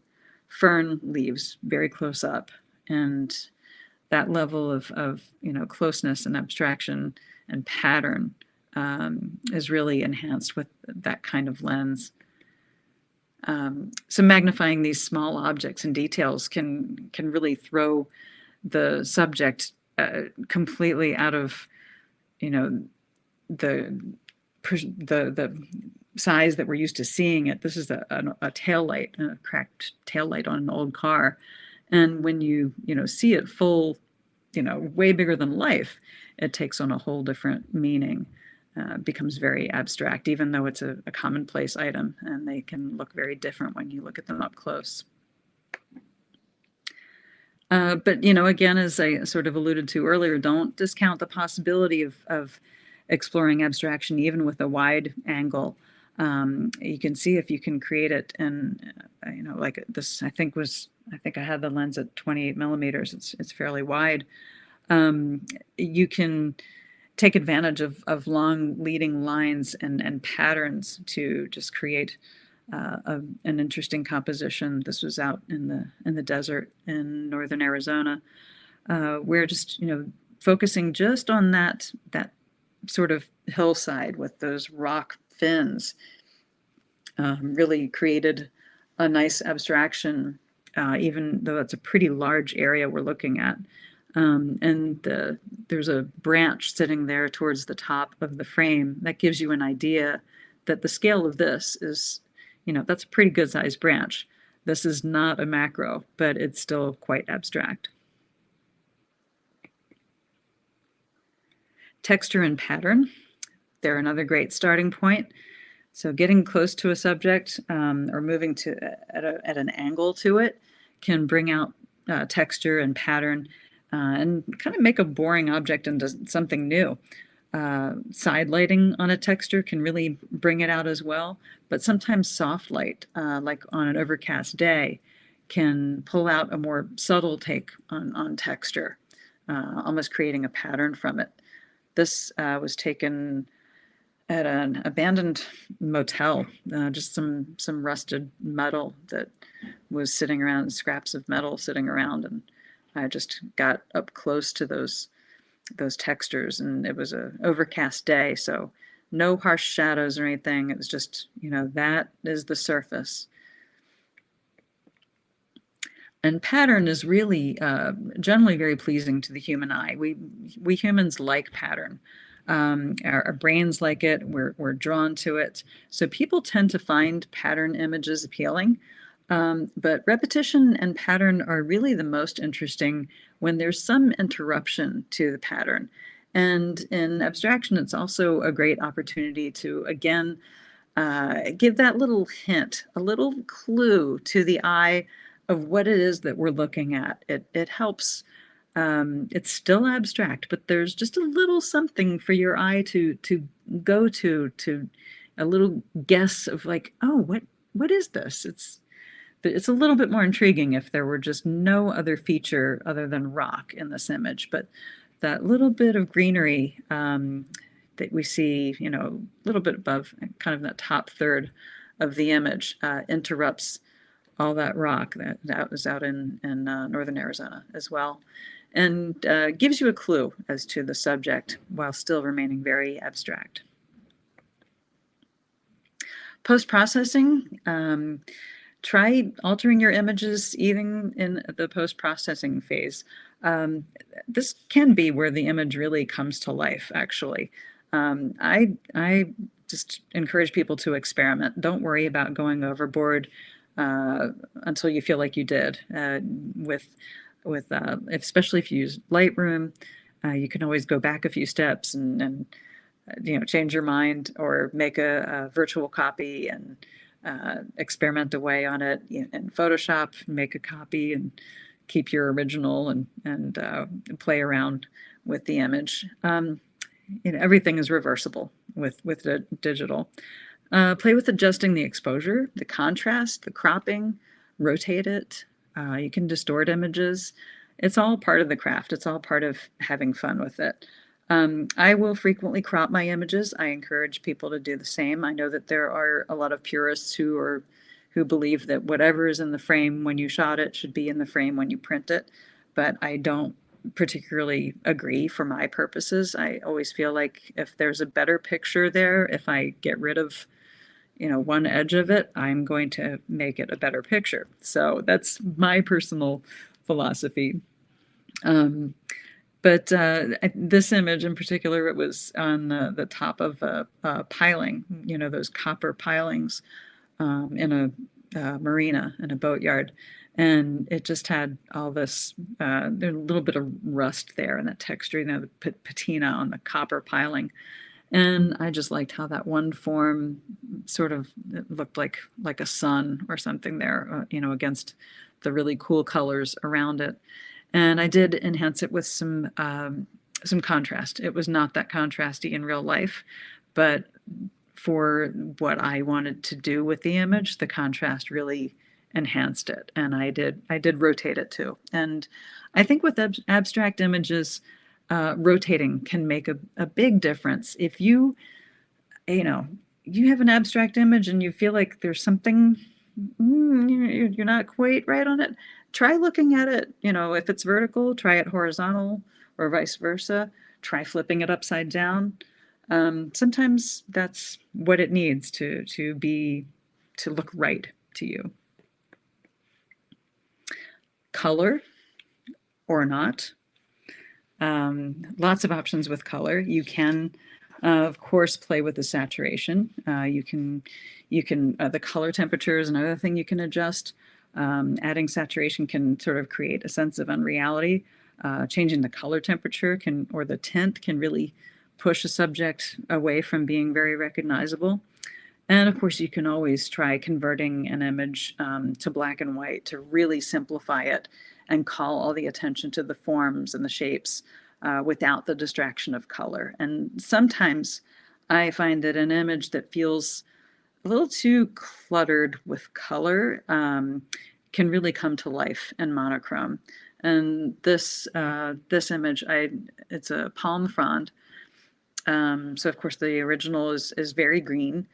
fern leaves very close up, and that level of closeness and abstraction and pattern is really enhanced with that kind of lens. So magnifying these small objects and details can really throw the subject completely out of the the size that we're used to seeing it. This is a tail light, a cracked tail light on an old car, and when you see it full, way bigger than life, it takes on a whole different meaning. Becomes very abstract, even though it's a commonplace item, and they can look very different when you look at them up close. But again, as I sort of alluded to earlier, don't discount the possibility of exploring abstraction even with a wide angle. You can see if you can create it, and like this. I think I had the lens at 28 millimeters. It's fairly wide. You can take advantage of long leading lines and patterns to just create an interesting composition. This was out in the desert in northern Arizona, where just focusing just on that sort of hillside with those rock fins really created a nice abstraction, even though it's a pretty large area we're looking at. And there's a branch sitting there towards the top of the frame that gives you an idea that the scale of this is, that's a pretty good sized branch. This is not a macro, but it's still quite abstract. Texture and pattern, they're another great starting point. So getting close to a subject or moving at an angle to it can bring out texture and pattern and kind of make a boring object into something new. Side lighting on a texture can really bring it out as well, but sometimes soft light, like on an overcast day, can pull out a more subtle take on texture, almost creating a pattern from it. This was taken at an abandoned motel, just some rusted metal that was sitting around, scraps of metal sitting around, and I just got up close to those textures, and it was a overcast day, so no harsh shadows or anything. It was just, that is the surface. And pattern is really generally very pleasing to the human eye. We humans like pattern. Our brains like it. We're drawn to it. So people tend to find pattern images appealing. But repetition and pattern are really the most interesting when there's some interruption to the pattern. And in abstraction, it's also a great opportunity to, again, give that little hint, a little clue to the eye of what it is that we're looking at. It helps. It's still abstract, but there's just a little something for your eye to go to a little guess of like, oh, what is this? It's a little bit more intriguing if there were just no other feature other than rock in this image, but that little bit of greenery that we see, a little bit above, kind of that top third of the image, interrupts all that rock that was out in northern Arizona as well, and gives you a clue as to the subject while still remaining very abstract. Post-processing, try altering your images even in the post-processing phase. This can be where the image really comes to life, actually. I just encourage people to experiment. Don't worry about going overboard until you feel like you did. Especially if you use Lightroom, you can always go back a few steps and change your mind or make a virtual copy and experiment away on it in Photoshop, make a copy and keep your original and play around with the image. Everything is reversible with the digital. Play with adjusting the exposure, the contrast, the cropping, rotate it. You can distort images. It's all part of the craft. It's all part of having fun with it. I will frequently crop my images. I encourage people to do the same. I know that there are a lot of purists who believe that whatever is in the frame when you shot it should be in the frame when you print it, but I don't particularly agree for my purposes. I always feel like if there's a better picture there, if I get rid of one edge of it, I'm going to make it a better picture. So that's my personal philosophy. But this image in particular, it was on the top of a piling, those copper pilings in a marina, in a boatyard. And it just had all this, there's a little bit of rust there and that texture, the patina on the copper piling. And I just liked how that one form sort of looked like a sun or something there, against the really cool colors around it. And I did enhance it with some contrast. It was not that contrasty in real life, but for what I wanted to do with the image, the contrast really enhanced it. And I did rotate it too. And I think with abstract images, rotating can make a big difference. If you have an abstract image and you feel like there's something you're not quite right on it, try looking at it. If it's vertical, try it horizontal, or vice versa. Try flipping it upside down. Sometimes that's what it needs to look right to you. Color or not. Lots of options with color. You can, of course, play with the saturation. You can the color temperature is another thing you can adjust. Adding saturation can sort of create a sense of unreality. Changing the color temperature or the tint can really push a subject away from being very recognizable. And of course, you can always try converting an image to black and white to really simplify it and call all the attention to the forms and the shapes without the distraction of color. And sometimes I find that an image that feels a little too cluttered with color can really come to life in monochrome. And this image, it's a palm frond, So of course the original is very green,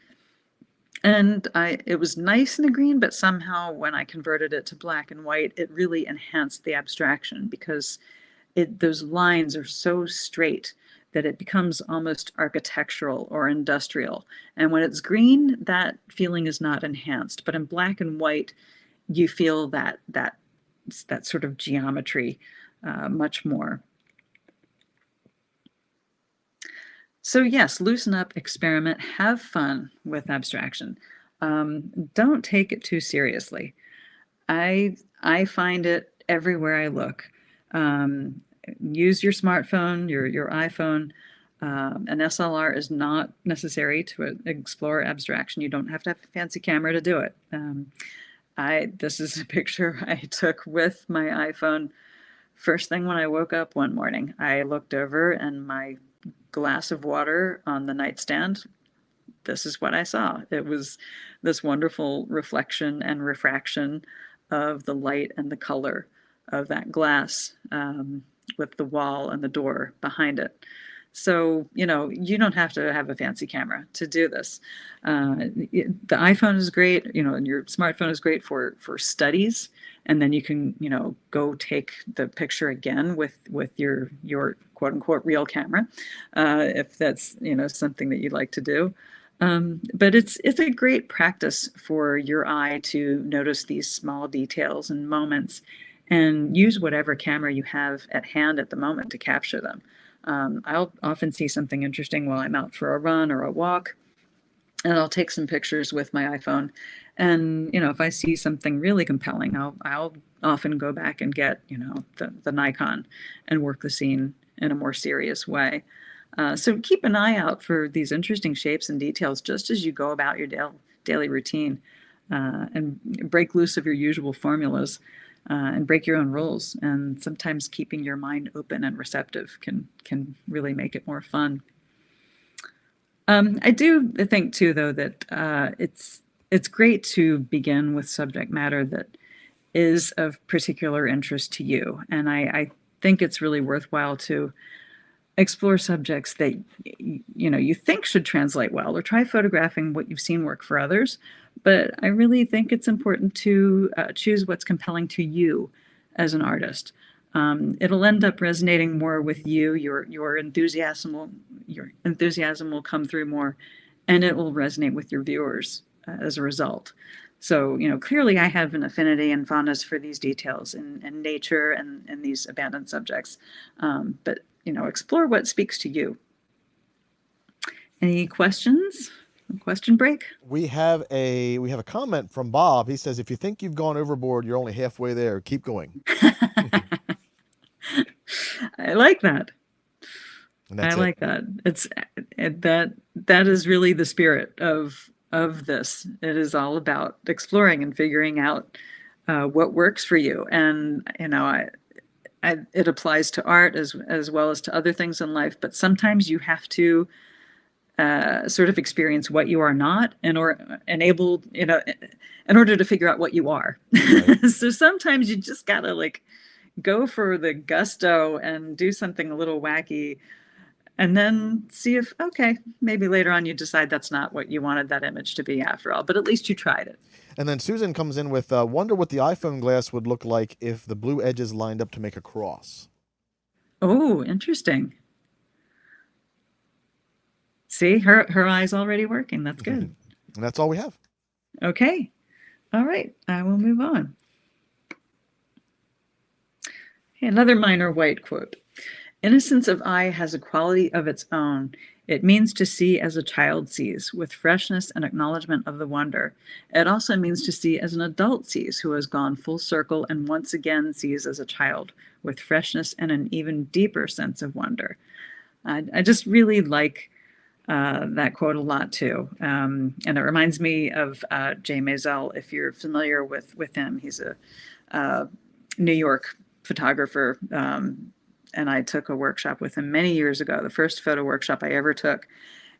and it was nice in the green, but somehow when I converted it to black and white, it really enhanced the abstraction because those lines are so straight that it becomes almost architectural or industrial. And when it's green, that feeling is not enhanced. But in black and white, you feel that sort of geometry much more. So yes, loosen up, experiment, have fun with abstraction. Don't take it too seriously. I find it everywhere I look. Um, Use your smartphone, your iPhone. An SLR is not necessary to explore abstraction. You don't have to have a fancy camera to do it. This is a picture I took with my iPhone. First thing when I woke up one morning, I looked over and my glass of water on the nightstand, this is what I saw. It was this wonderful reflection and refraction of the light and the color of that glass, with the wall and the door behind it. So, you don't have to have a fancy camera to do this. The iPhone is great, and your smartphone is great for studies. And then you can, go take the picture again with your quote unquote real camera, if that's, something that you'd like to do. But it's a great practice for your eye to notice these small details and moments and use whatever camera you have at hand at the moment to capture them. I'll often see something interesting while I'm out for a run or a walk, and I'll take some pictures with my iPhone. And if I see something really compelling, I'll often go back and get the Nikon and work the scene in a more serious way. So keep an eye out for these interesting shapes and details just as you go about your daily routine, and break loose of your usual formulas, and break your own rules. And sometimes keeping your mind open and receptive can really make it more fun. I do think too, though, that it's great to begin with subject matter that is of particular interest to you, and I think it's really worthwhile to explore subjects that you think should translate well, or try photographing what you've seen work for others. But I really think it's important to choose what's compelling to you as an artist. It'll end up resonating more with you. Your enthusiasm will come through more, and it will resonate with your viewers as a result. So, clearly I have an affinity and fondness for these details in nature and these abandoned subjects. But explore what speaks to you. Any questions? Question break? We have a comment from Bob. He says, "If you think you've gone overboard, you're only halfway there. Keep going." I like that. And that's I like that. That is really the spirit of this. It is all about exploring and figuring out what works for you. And it applies to art as well as to other things in life. But sometimes you have to sort of experience what you are not, in order to figure out what you are. Right. So sometimes you just gotta go for the gusto and do something a little wacky, and then see if, okay, maybe later on you decide that's not what you wanted that image to be after all, but at least you tried it. And then Susan comes in with, "Wonder what the iPhone glass would look like if the blue edges lined up to make a cross." Oh, interesting. See, her eye's already working. That's good. And that's all we have. Okay. All right. I will move on. Another minor white quote. "Innocence of eye has a quality of its own. It means to see as a child sees, with freshness and acknowledgement of the wonder. It also means to see as an adult sees, who has gone full circle and once again sees as a child, with freshness and an even deeper sense of wonder." I just really like that quote a lot too. And it reminds me of Jay Maisel, if you're familiar with him. He's a New York photographer. And I took a workshop with him many years ago, the first photo workshop I ever took,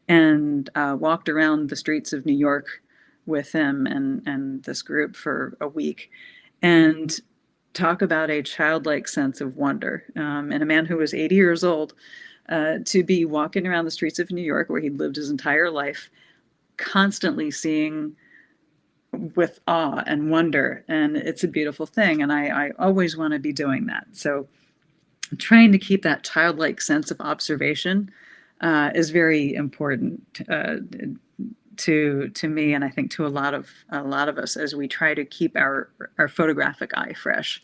and walked around the streets of New York with him and this group for a week. And talk about a childlike sense of wonder. And a man who was 80 years old, to be walking around the streets of New York, where he'd lived his entire life, constantly seeing with awe and wonder. And it's a beautiful thing. And I always want to be doing that. So trying to keep that childlike sense of observation is very important to me, and I think to a lot of us, as we try to keep our photographic eye fresh.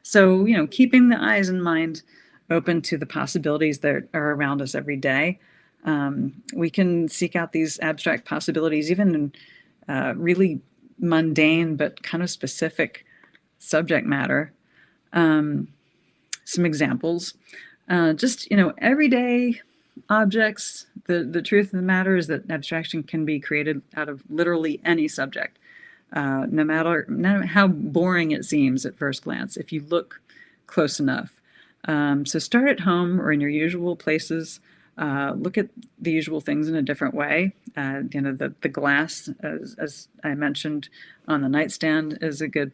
So keeping the eyes and mind open to the possibilities that are around us every day. We can seek out these abstract possibilities even in really mundane but kind of specific subject matter. Some examples, just everyday objects. The truth of the matter is that abstraction can be created out of literally any subject, no matter how boring it seems at first glance, if you look close enough. So start at home or in your usual places. Look at the usual things in a different way. The glass, as I mentioned on the nightstand, is a good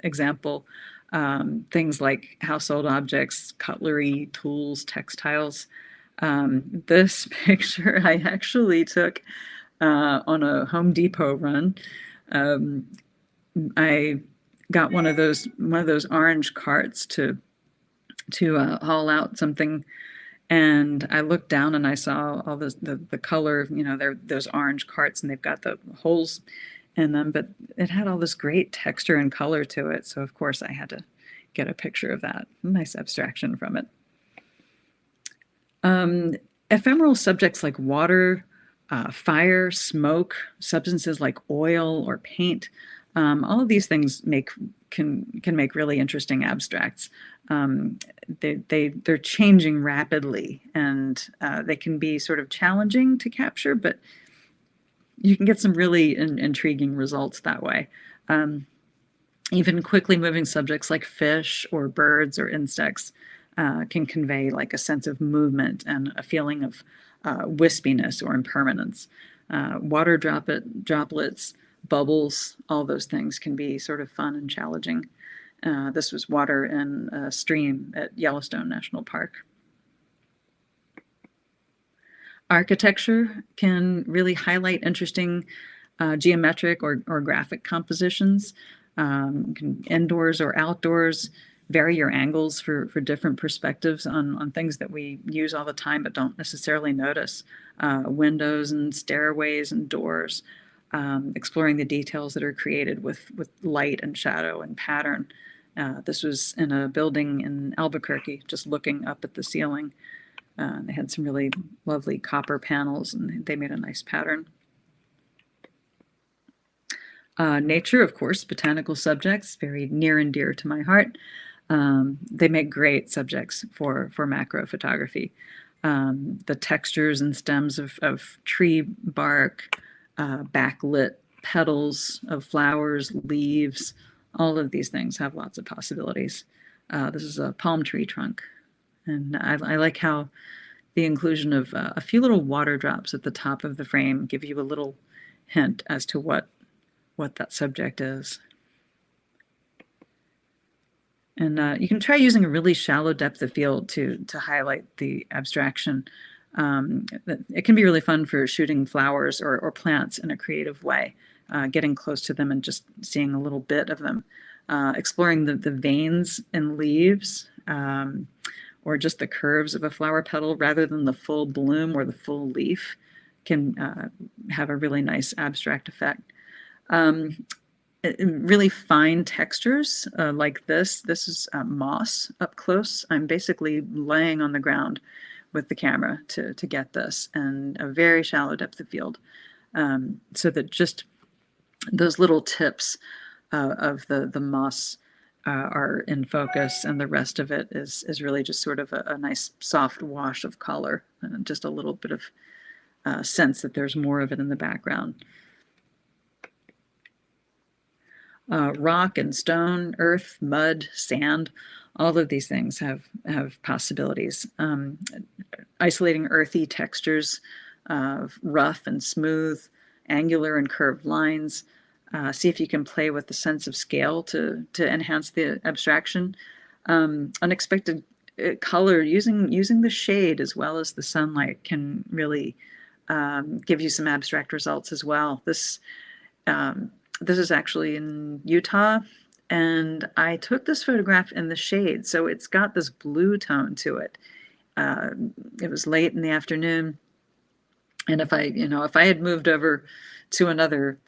example. Things like household objects, cutlery, tools, textiles. This picture I actually took on a Home Depot run. I got one of those orange carts to haul out something, and I looked down and I saw all the color. They're those orange carts, and they've got the holes in them, but it had all this great texture and color to it. So of course I had to get a picture of that. Nice abstraction from it. Ephemeral subjects like water, fire, smoke, substances like oil or paint, all of these things can make really interesting abstracts. They're changing rapidly, and they can be sort of challenging to capture, but you can get some really intriguing results that way. Even quickly moving subjects like fish or birds or insects can convey like a sense of movement and a feeling of wispiness or impermanence. Water droplets, bubbles, all those things can be sort of fun and challenging. This was water in a stream at Yellowstone National Park. Architecture can really highlight interesting geometric or graphic compositions. Indoors or outdoors, vary your angles for different perspectives on things that we use all the time but don't necessarily notice. Windows and stairways and doors, exploring the details that are created with light and shadow and pattern. This was in a building in Albuquerque, just looking up at the ceiling. They had some really lovely copper panels, and they made a nice pattern. Nature, of course, botanical subjects, very near and dear to my heart. They make great subjects for macro photography. The textures and stems of tree bark, backlit petals of flowers, leaves, all of these things have lots of possibilities. This is a palm tree trunk. And I like how the inclusion of a few little water drops at the top of the frame give you a little hint as to what that subject is. And you can try using a really shallow depth of field to highlight the abstraction. It can be really fun for shooting flowers or plants in a creative way, getting close to them and just seeing a little bit of them. Exploring the veins in leaves, or just the curves of a flower petal rather than the full bloom or the full leaf can have a really nice abstract effect. Really fine textures like this. This is moss up close. I'm basically laying on the ground with the camera to get this, and a very shallow depth of field, so that just those little tips of the moss are in focus, and the rest of it is really just sort of a nice soft wash of color, and just a little bit of sense that there's more of it in the background. Rock and stone, earth, mud, sand, all of these things have possibilities. Isolating earthy textures, rough and smooth, angular and curved lines. See if you can play with the sense of scale to enhance the abstraction. Unexpected color using the shade as well as the sunlight can really give you some abstract results as well. This is actually in Utah, and I took this photograph in the shade, so it's got this blue tone to it. It was late in the afternoon, and if I had moved over to another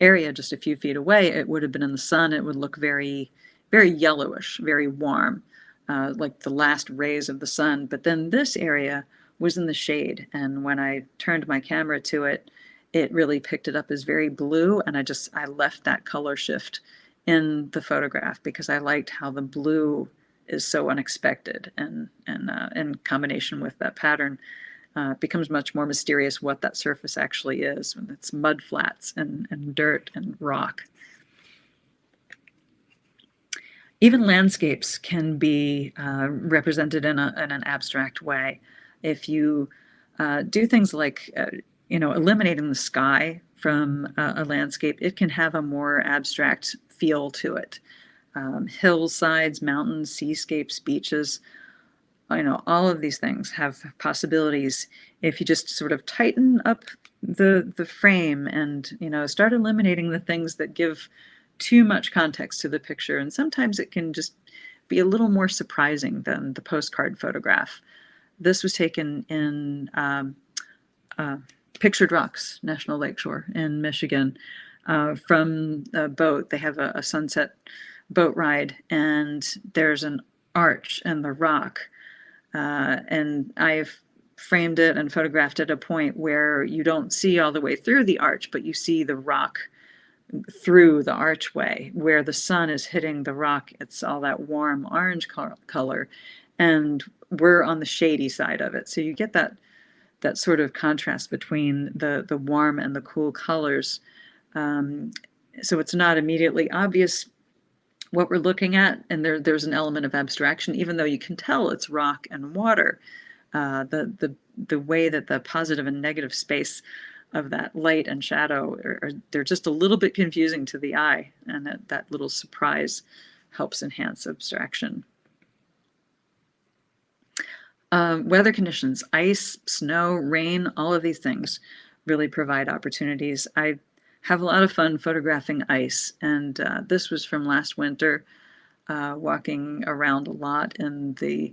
area just a few feet away, it would have been in the sun. It would look very, very yellowish, very warm, like the last rays of the sun. But then this area was in the shade, and when I turned my camera to it, it really picked it up as very blue, and I left that color shift in the photograph because I liked how the blue is so unexpected, and in combination with that pattern, it becomes much more mysterious what that surface actually is when it's mud flats and dirt and rock. Even landscapes can be represented in an abstract way. If you do things like eliminating the sky from a landscape, it can have a more abstract feel to it. Hillsides, mountains, seascapes, beaches, all of these things have possibilities if you just sort of tighten up the frame and start eliminating the things that give too much context to the picture. And sometimes it can just be a little more surprising than the postcard photograph. This was taken in Pictured Rocks National Lakeshore in Michigan, from a boat. They have a sunset boat ride, and there's an arch in the rock. And I've framed it and photographed at a point where you don't see all the way through the arch, but you see the rock through the archway where the sun is hitting the rock. It's all that warm orange color, and we're on the shady side of it. So you get that sort of contrast between the warm and the cool colors. So it's not immediately obvious what we're looking at, and there's an element of abstraction, even though you can tell it's rock and water. The way that the positive and negative space of that light and shadow they're just a little bit confusing to the eye, and that little surprise helps enhance abstraction. Weather conditions, ice, snow, rain, all of these things really provide opportunities. I have a lot of fun photographing ice, and this was from last winter, walking around a lot in the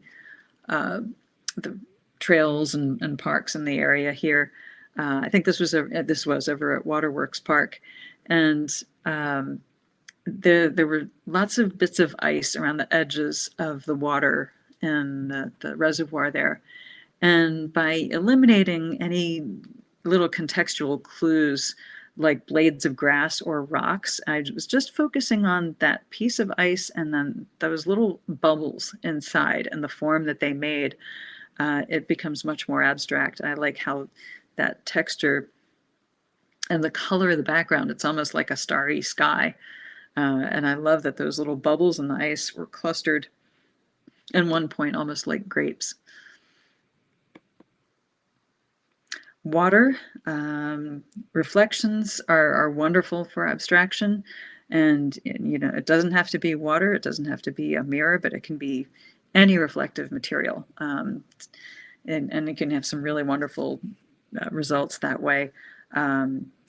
trails and parks in the area here. I think this was over at Waterworks Park, and there were lots of bits of ice around the edges of the water in the reservoir there. And by eliminating any little contextual clues like blades of grass or rocks, I was just focusing on that piece of ice and then those little bubbles inside and the form that they made. It becomes much more abstract. I like how that texture and the color of the background, it's almost like a starry sky. And I love that those little bubbles in the ice were clustered in one point, almost like grapes. Water reflections are wonderful for abstraction, and it doesn't have to be water, it doesn't have to be a mirror, but it can be any reflective material, and it can have some really wonderful results that way.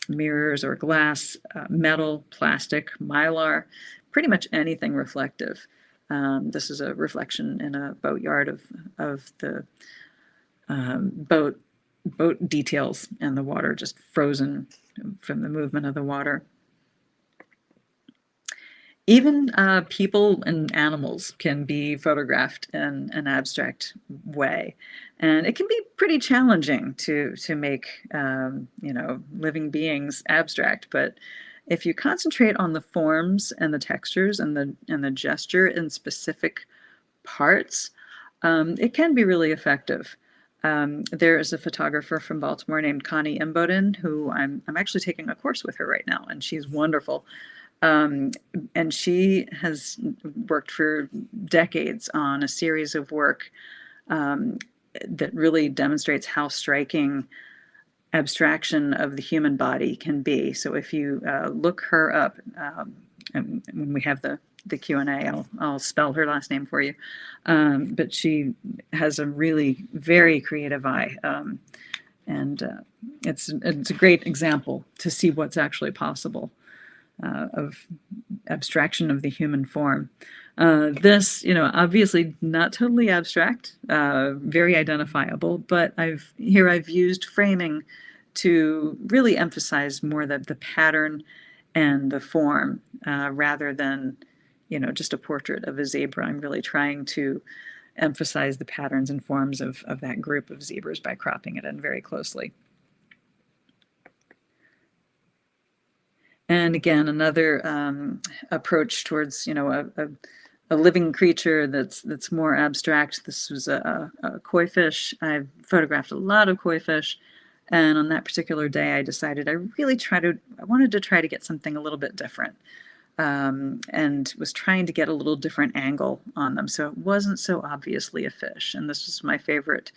Mirrors or glass, metal, plastic, mylar, pretty much anything reflective. This is a reflection in a boatyard of the boat details and the water just frozen from the movement of the water. Even people and animals can be photographed in an abstract way, and it can be pretty challenging to make living beings abstract. But if you concentrate on the forms and the textures and the gesture in specific parts, it can be really effective. There is a photographer from Baltimore named Connie Imboden, who I'm actually taking a course with her right now, and she's wonderful. And she has worked for decades on a series of work that really demonstrates how striking abstraction of the human body can be. So if you look her up, and we have the the Q&A. I'll spell her last name for you. But she has a really very creative eye. And it's a great example to see what's actually possible of abstraction of the human form. This, obviously not totally abstract, very identifiable, but I've used framing to really emphasize more the pattern and the form rather than, just a portrait of a zebra. I'm really trying to emphasize the patterns and forms of that group of zebras by cropping it in very closely. And again, another approach towards, a living creature that's more abstract. This was a koi fish. I've photographed a lot of koi fish. And on that particular day, I decided I wanted to try to get something a little bit different. And was trying to get a little different angle on them. So it wasn't so obviously a fish. And this was my favorite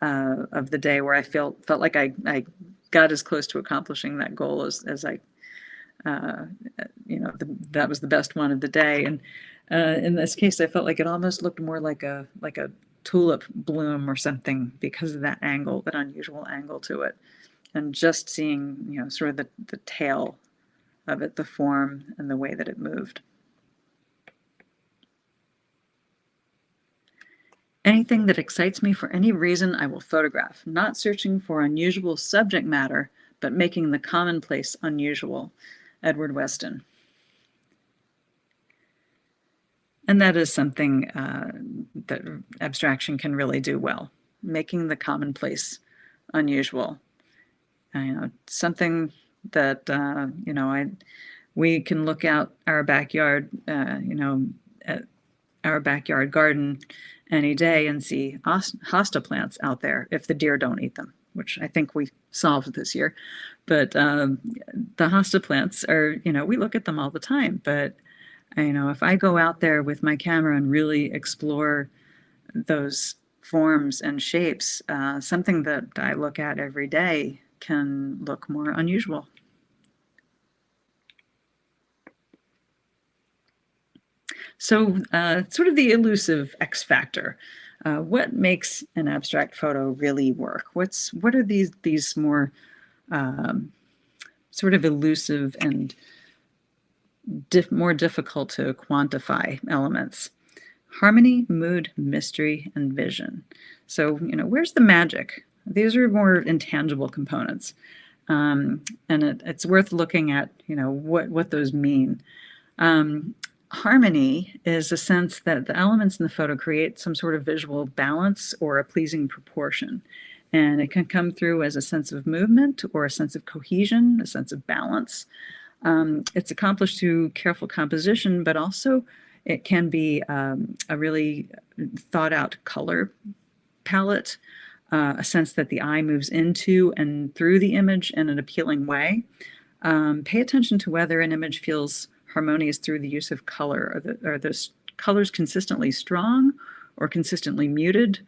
of the day, where I felt like I got as close to accomplishing that goal as I, that was the best one of the day. And in this case, I felt like it almost looked more like a tulip bloom or something because of that angle, that unusual angle to it. And just seeing, sort of the tail of it, the form and the way that it moved. Anything that excites me for any reason, I will photograph, not searching for unusual subject matter, but making the commonplace unusual. Edward Weston. And that is something that abstraction can really do well, making the commonplace unusual. Something that, we can look out our backyard, at our backyard garden any day and see hosta plants out there if the deer don't eat them, which I think we solved this year. But the hosta plants are, we look at them all the time. But, if I go out there with my camera and really explore those forms and shapes, something that I look at every day can look more unusual. So sort of the elusive X factor. What makes an abstract photo really work? What are these more sort of elusive and more difficult to quantify elements? Harmony, mood, mystery, and vision. So, where's the magic? These are more intangible components. And it's worth looking at, what those mean. Harmony is a sense that the elements in the photo create some sort of visual balance or a pleasing proportion. And it can come through as a sense of movement or a sense of cohesion, a sense of balance. It's accomplished through careful composition, but also it can be a really thought out color palette, a sense that the eye moves into and through the image in an appealing way. Pay attention to whether an image feels harmonious through the use of color. Are those colors consistently strong or consistently muted?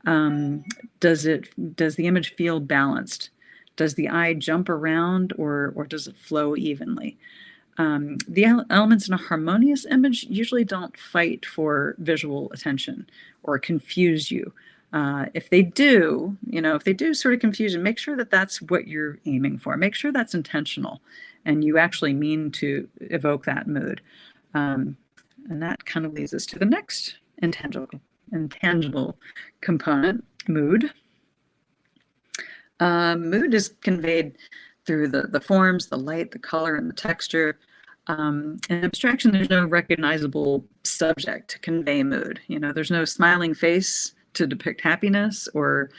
Does the image feel balanced? Does the eye jump around or does it flow evenly? The elements in a harmonious image usually don't fight for visual attention or confuse you. If they do, sort of confuse you, make sure that that's what you're aiming for. Make sure that's intentional and you actually mean to evoke that mood. And that kind of leads us to the next intangible component, mood. Mood is conveyed through the forms, the light, the color, and the texture. In abstraction, there's no recognizable subject to convey mood. There's no smiling face to depict happiness, or,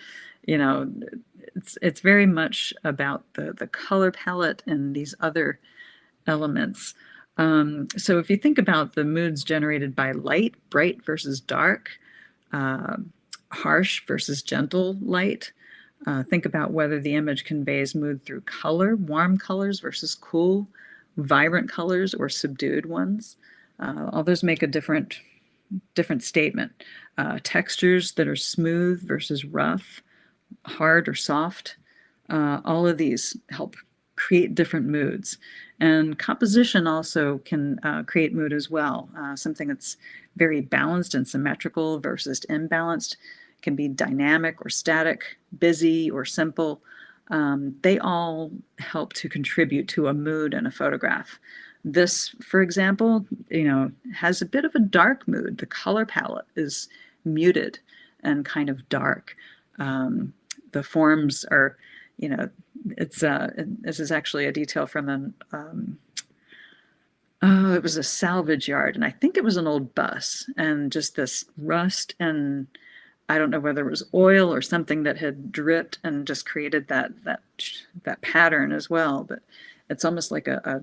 it's very much about the color palette and these other elements. So if you think about the moods generated by light, bright versus dark, harsh versus gentle light, think about whether the image conveys mood through color, warm colors versus cool, vibrant colors or subdued ones. All those make a different statement. Textures that are smooth versus rough, hard or soft. All of these help create different moods. And composition also can create mood as well. Something that's very balanced and symmetrical versus imbalanced can be dynamic or static, busy or simple. They all help to contribute to a mood in a photograph. This, for example, has a bit of a dark mood. The color palette is muted and kind of dark. The forms are, it's this is actually a detail from it was a salvage yard, and I think it was an old bus, and just this rust, and I don't know whether it was oil or something that had dripped and just created that pattern as well. But it's almost like a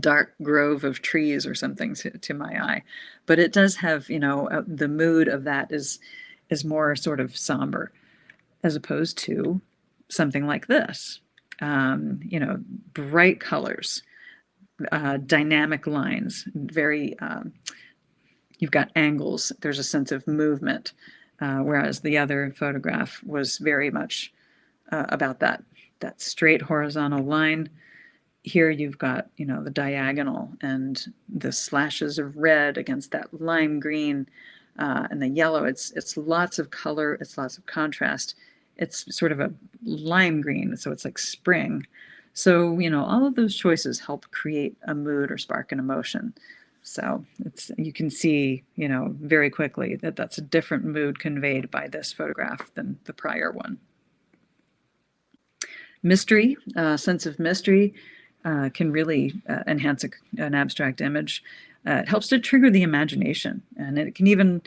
dark grove of trees or something to my eye. But it does have, the mood of that is more sort of somber, as opposed to something like this. Bright colors, dynamic lines, very you've got angles, there's a sense of movement, whereas the other photograph was very much about that straight horizontal line. Here you've got, the diagonal and the slashes of red against that lime green, and the yellow. It's lots of color, it's lots of contrast. It's sort of a lime green, so it's like spring. So, all of those choices help create a mood or spark an emotion. So you can see, very quickly that that's a different mood conveyed by this photograph than the prior one. Mystery, sense of mystery, can really enhance an abstract image. It helps to trigger the imagination, and it can even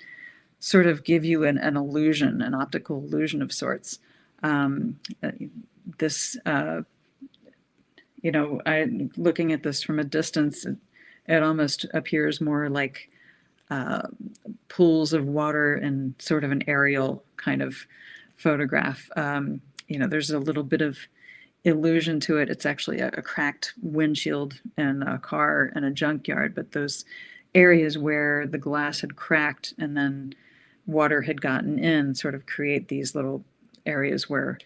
sort of give you an illusion, an optical illusion of sorts. Looking at this from a distance, it almost appears more like pools of water in sort of an aerial kind of photograph. There's a little bit of illusion to it. It's actually a cracked windshield in a car in a junkyard, but those areas where the glass had cracked and then water had gotten in sort of create these little areas where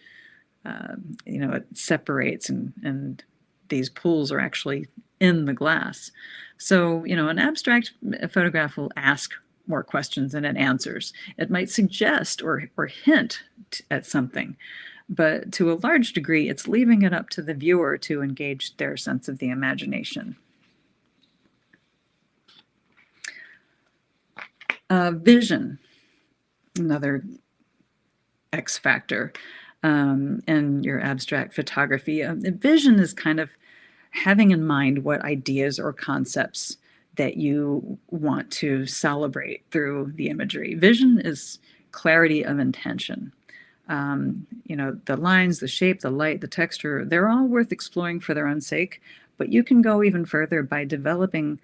it separates, and these pools are actually in the glass. So, an abstract photograph will ask more questions than it answers. It might suggest or hint at something, but to a large degree, it's leaving it up to the viewer to engage their sense of the imagination. Vision, another X factor in your abstract photography. Vision is kind of having in mind what ideas or concepts that you want to celebrate through the imagery. Vision is clarity of intention. The lines, the shape, the light, the texture, they're all worth exploring for their own sake, but you can go even further by developing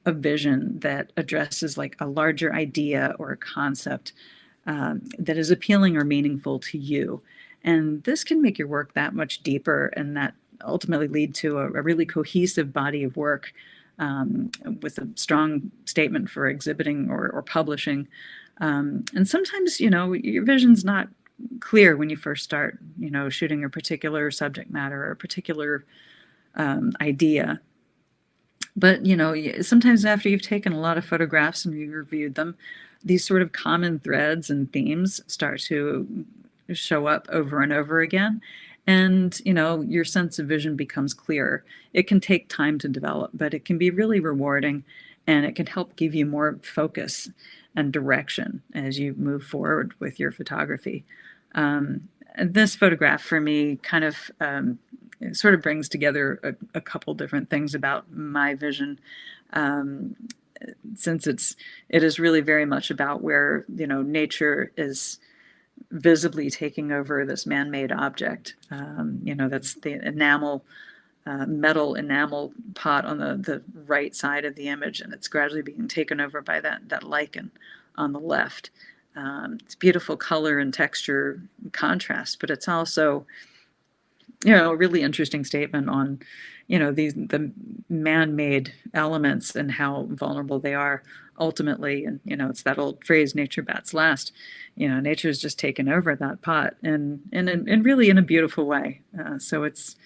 a vision that addresses like a larger idea or a concept that is appealing or meaningful to you. And this can make your work that much deeper, and that ultimately lead to a really cohesive body of work with a strong statement for exhibiting or publishing. And sometimes, your vision's not clear when you first start, shooting a particular subject matter or a particular idea. But, sometimes after you've taken a lot of photographs and you reviewed them, these sort of common threads and themes start to show up over and over again. And, your sense of vision becomes clearer. It can take time to develop, but it can be really rewarding, and it can help give you more focus and direction as you move forward with your photography. This photograph for me kind of it sort of brings together a couple different things about my vision, since it is really very much about where nature is visibly taking over this man-made object. That's the enamel, metal enamel pot on the right side of the image, and it's gradually being taken over by that lichen on the left. It's beautiful color and texture contrast, but it's also, a really interesting statement on, the man-made elements and how vulnerable they are ultimately. And, it's that old phrase, nature bats last. Nature's just taken over that pot and really in a beautiful way. So it's,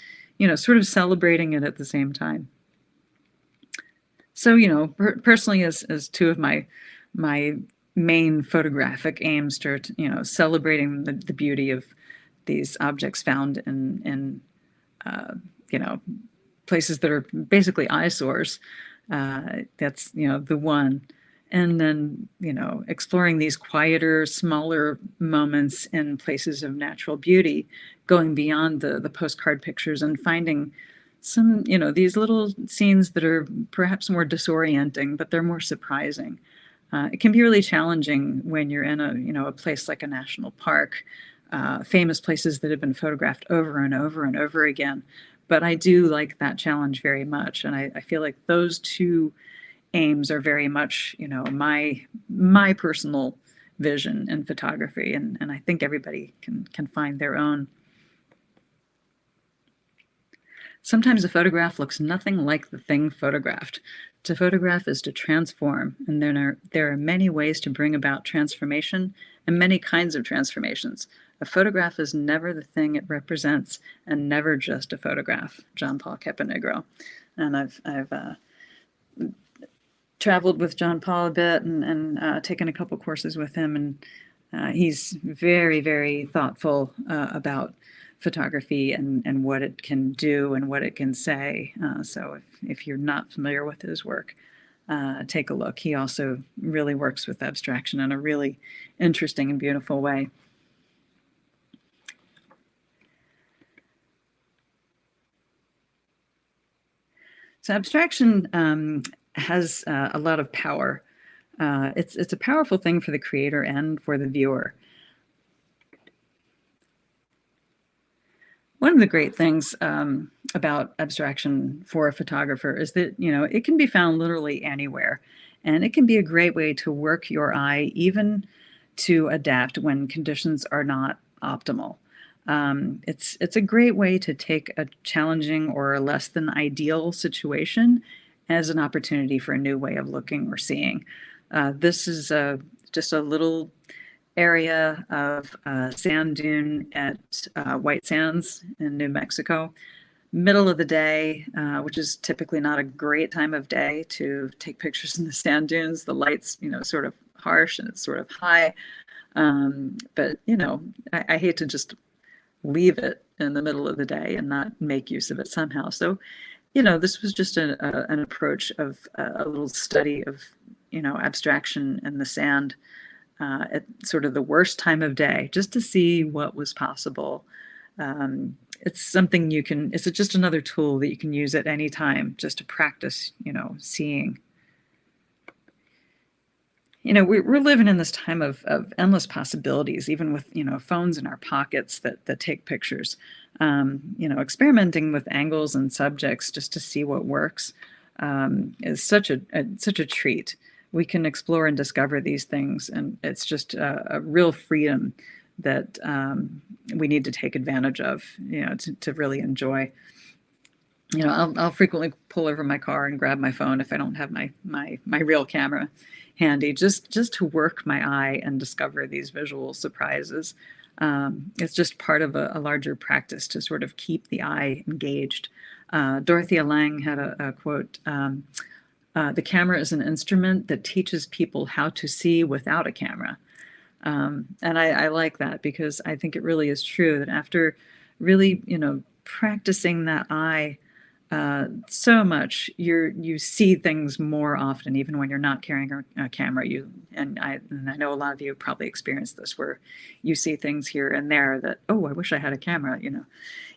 sort of celebrating it at the same time. So, personally, as two of my main photographic aims to, celebrating the beauty of these objects found in you know, places that are basically eyesores. That's, the one. And then, exploring these quieter, smaller moments in places of natural beauty, going beyond the postcard pictures and finding some, these little scenes that are perhaps more disorienting, but they're more surprising. It can be really challenging when you're in a place like a national park, famous places that have been photographed over and over and over again. But I do like that challenge very much, and I feel like those two aims are very much, my personal vision in photography, and I think everybody can find their own. Sometimes a photograph looks nothing like the thing photographed. To photograph is to transform, and there are many ways to bring about transformation and many kinds of transformations. A photograph is never the thing it represents and never just a photograph. John Paul Caponegro. And I've traveled with John Paul a bit and taken a couple courses with him, and he's very, very thoughtful about photography and what it can do and what it can say. So if you're not familiar with his work, take a look. He also really works with abstraction in a really interesting and beautiful way. So abstraction has a lot of power. It's a powerful thing for the creator and for the viewer. One of the great things about abstraction for a photographer is that, it can be found literally anywhere. And it can be a great way to work your eye, even to adapt when conditions are not optimal. It's a great way to take a challenging or less than ideal situation as an opportunity for a new way of looking or seeing. This is just a little area of sand dune at White Sands in New Mexico. Middle of the day, which is typically not a great time of day to take pictures in the sand dunes. The light's, sort of harsh and it's sort of high. But, I hate to just leave it in the middle of the day and not make use of it somehow. So, this was just an approach of a little study of, abstraction in the sand at sort of the worst time of day, just to see what was possible. It's something it's just another tool that you can use at any time just to practice, seeing. We're living in this time of endless possibilities, even with, phones in our pockets that take pictures. Experimenting with angles and subjects just to see what works is such a treat. We can explore and discover these things, and it's just a real freedom that we need to take advantage of, to really enjoy. I'll frequently pull over my car and grab my phone if I don't have my real camera handy, just to work my eye and discover these visual surprises. It's just part of a larger practice to sort of keep the eye engaged. Dorothea Lange had a quote, the camera is an instrument that teaches people how to see without a camera. And I like that, because I think it really is true that after really, practicing that eye so much, you see things more often, even when you're not carrying a camera. And I know a lot of you have probably experienced this, where you see things here and there that, oh, I wish I had a camera.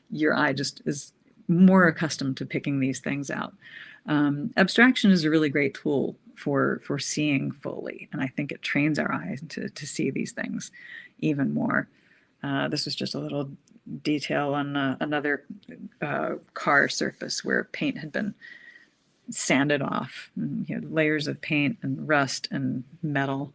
Your eye just is more accustomed to picking these things out. Abstraction is a really great tool for seeing fully, and I think it trains our eyes to see these things even more. This was just a little detail on another car surface where paint had been sanded off, and, layers of paint and rust and metal.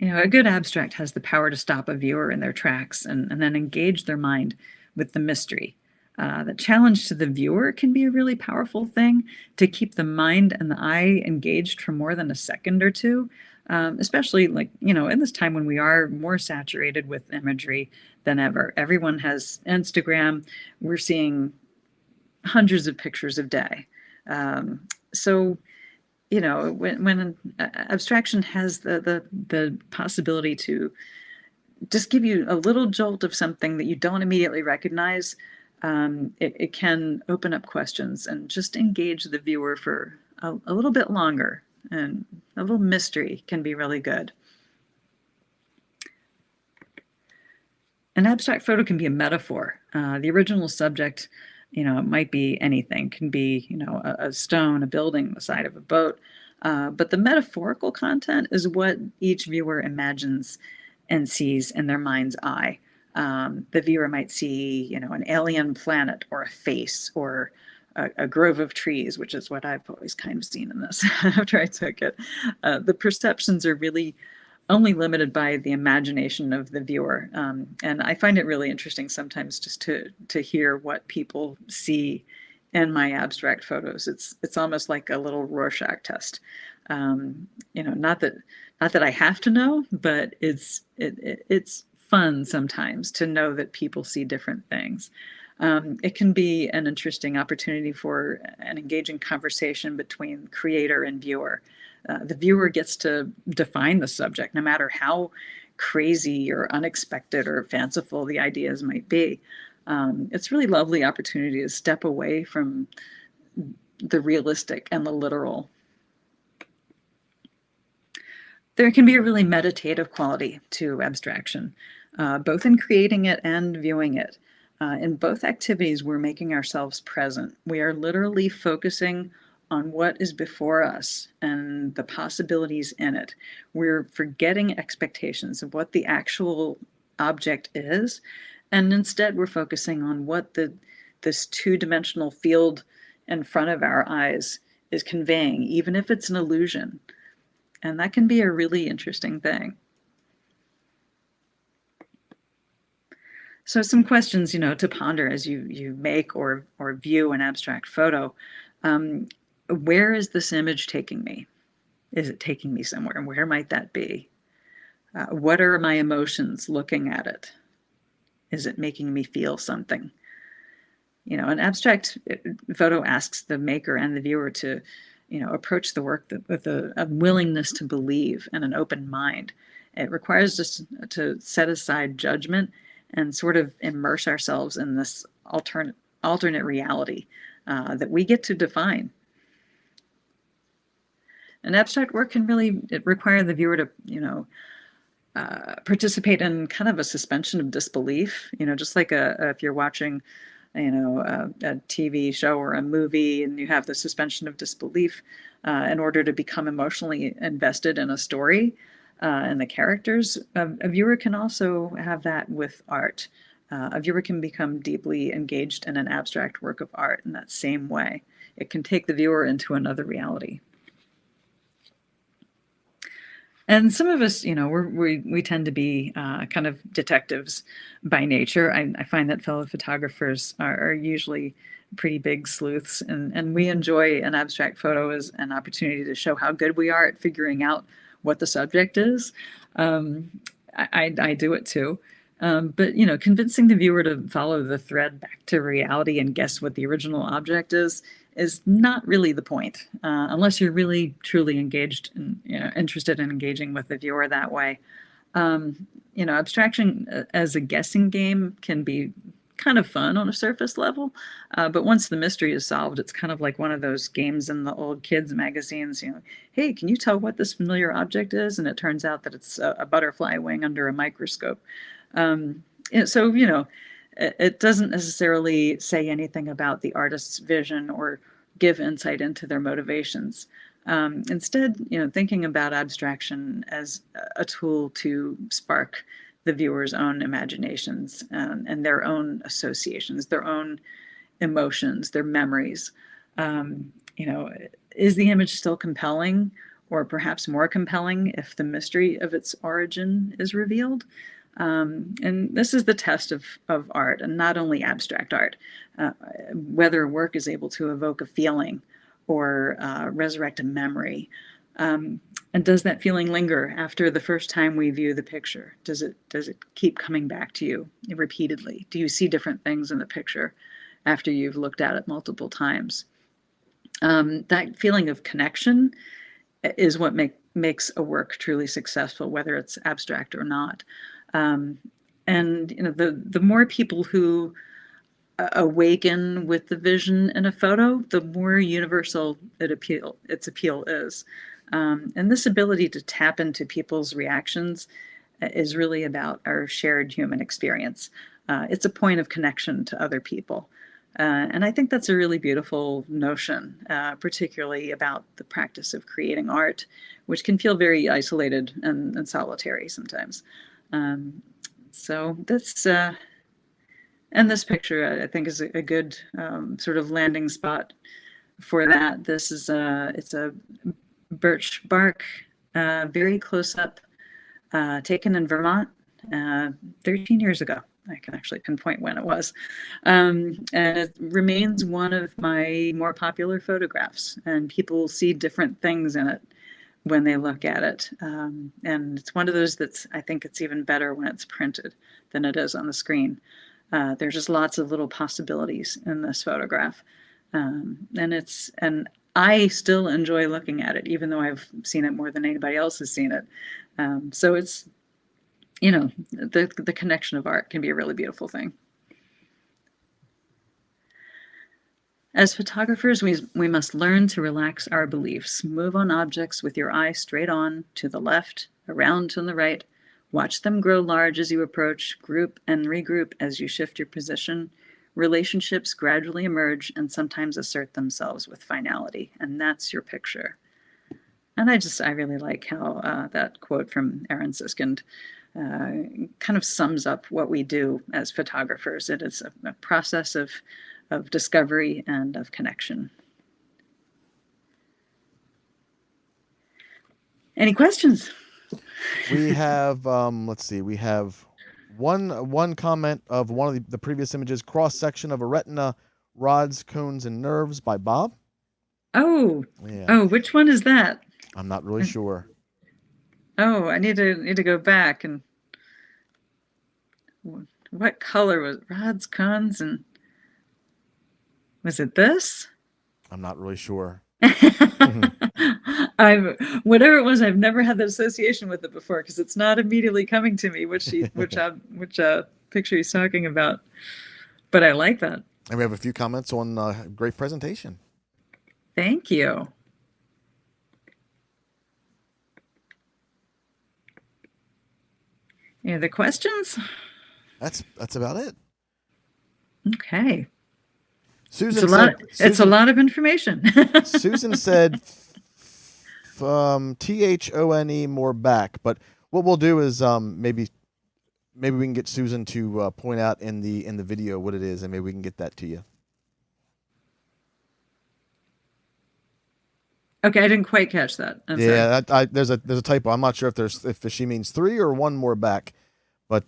A good abstract has the power to stop a viewer in their tracks and then engage their mind with the mystery. The challenge to the viewer can be a really powerful thing to keep the mind and the eye engaged for more than a second or two. especially like, in this time when we are more saturated with imagery than ever. Everyone has Instagram. We're seeing hundreds of pictures a day. So, when abstraction has the possibility to just give you a little jolt of something that you don't immediately recognize, it can open up questions and just engage the viewer for a little bit longer. And a little mystery can be really good. An abstract photo can be a metaphor. The original subject, it might be anything. It can be, a stone, a building, the side of a boat. But the metaphorical content is what each viewer imagines and sees in their mind's eye. The viewer might see, an alien planet or a face or a grove of trees, which is what I've always kind of seen in this after I took it. The perceptions are really only limited by the imagination of the viewer. And I find it really interesting sometimes just to hear what people see in my abstract photos. It's almost like a little Rorschach test. Not that I have to know, but it's fun sometimes to know that people see different things. It can be an interesting opportunity for an engaging conversation between creator and viewer. The viewer gets to define the subject, no matter how crazy or unexpected or fanciful the ideas might be. It's a really lovely opportunity to step away from the realistic and the literal. There can be a really meditative quality to abstraction, both in creating it and viewing it. In both activities, we're making ourselves present. We are literally focusing on what is before us and the possibilities in it. We're forgetting expectations of what the actual object is, and instead we're focusing on what this two-dimensional field in front of our eyes is conveying, even if it's an illusion. And that can be a really interesting thing. So some questions, to ponder as you make or view an abstract photo. Where is this image taking me? Is it taking me somewhere? And where might that be? What are my emotions looking at it? Is it making me feel something? An abstract photo asks the maker and the viewer to, approach the work with a willingness to believe and an open mind. It requires us to set aside judgment and sort of immerse ourselves in this alternate reality that we get to define. An abstract work can really require the viewer to, participate in kind of a suspension of disbelief. Just like if you're watching, a TV show or a movie, and you have the suspension of disbelief in order to become emotionally invested in a story and the characters. A viewer can also have that with art. A viewer can become deeply engaged in an abstract work of art in that same way. It can take the viewer into another reality. And some of us, we tend to be kind of detectives by nature. I find that fellow photographers are usually pretty big sleuths, and we enjoy an abstract photo as an opportunity to show how good we are at figuring out what the subject is. I do it too. But convincing the viewer to follow the thread back to reality and guess what the original object is not really the point, unless you're really truly engaged and interested in engaging with the viewer that way. Abstraction as a guessing game can be kind of fun on a surface level, but once the mystery is solved, it's kind of like one of those games in the old kids magazines. Hey, can you tell what this familiar object is? And it turns out that it's a butterfly wing under a microscope. It doesn't necessarily say anything about the artist's vision or give insight into their motivations. Instead, thinking about abstraction as a tool to spark the viewer's own imaginations and their own associations, their own emotions, their memories. Is the image still compelling, or perhaps more compelling if the mystery of its origin is revealed? And this is the test of art, and not only abstract art, whether a work is able to evoke a feeling or resurrect a memory. And does that feeling linger after the first time we view the picture? Does it keep coming back to you repeatedly? Do you see different things in the picture after you've looked at it multiple times? That feeling of connection is what makes a work truly successful, whether it's abstract or not. And the more people who awaken with the vision in a photo, the more universal its appeal is. And this ability to tap into people's reactions is really about our shared human experience. It's a point of connection to other people. And I think that's a really beautiful notion, particularly about the practice of creating art, which can feel very isolated and solitary sometimes. So that's, and this picture I think is a good sort of landing spot for that. This is it's a birch bark, very close up, taken in Vermont 13 years ago. I can actually pinpoint when it was. And it remains one of my more popular photographs, and people see different things in it when they look at it. And it's one of those that's, I think it's even better when it's printed than it is on the screen. There's just lots of little possibilities in this photograph. And I still enjoy looking at it, even though I've seen it more than anybody else has seen it. So it's, the connection of art can be a really beautiful thing. As photographers, we must learn to relax our beliefs. Move on objects with your eye straight on, to the left, around to the right. Watch them grow large as you approach, group and regroup as you shift your position. Relationships gradually emerge and sometimes assert themselves with finality, and that's your picture. And I really like how that quote from Aaron Siskind kind of sums up what we do as photographers. It is a process of discovery and of connection. Any questions? We have, let's see, we have one comment of one of the previous images, cross-section of a retina, rods, cones, and nerves by Bob. Oh, yeah. Oh, which one is that? I'm not really sure. Oh, I need to go back and what color was rods, cones, and was it this? I'm not really sure. Whatever it was, I've never had the association with it before because it's not immediately coming to me which picture he's talking about. But I like that. And we have a few comments on great presentation. Thank you. Any other questions? That's about it. Okay. Susan it's a lot of information. Susan said THONE more back, but what we'll do is maybe we can get Susan to point out in the video what it is, and maybe we can get that to you. Okay, I didn't quite catch that. There's a typo. I'm not sure if she means 3 or 1 more back, but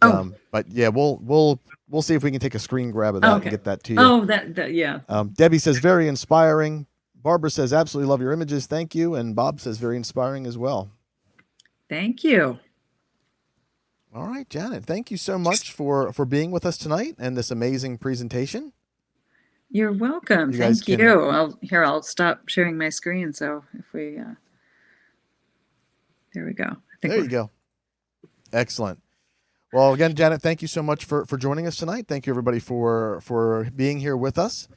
yeah, we'll see if we can take a screen grab of that and get that to you. Oh, that yeah. Debbie says very inspiring. Barbara says absolutely love your images. Thank you. And Bob says very inspiring as well. Thank you. All right, Janet. Thank you so much for being with us tonight and this amazing presentation. You're welcome. Thank you. I'll stop sharing my screen. So if we, there we go. There you go. Excellent. Well, again, Janet, thank you so much for joining us tonight. Thank you, everybody, for being here with us.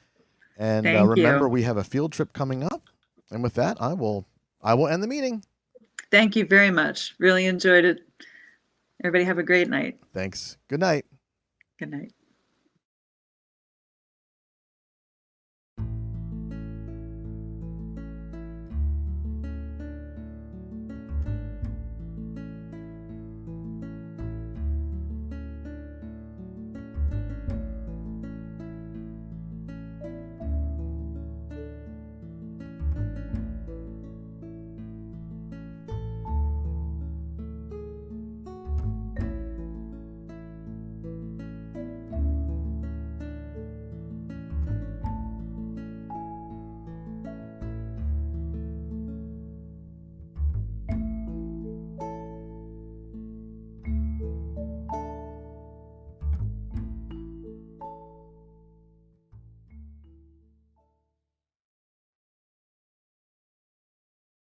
And remember, we have a field trip coming up. And with that, I will end the meeting. Thank you very much. Really enjoyed it. Everybody have a great night. Thanks. Good night. Good night.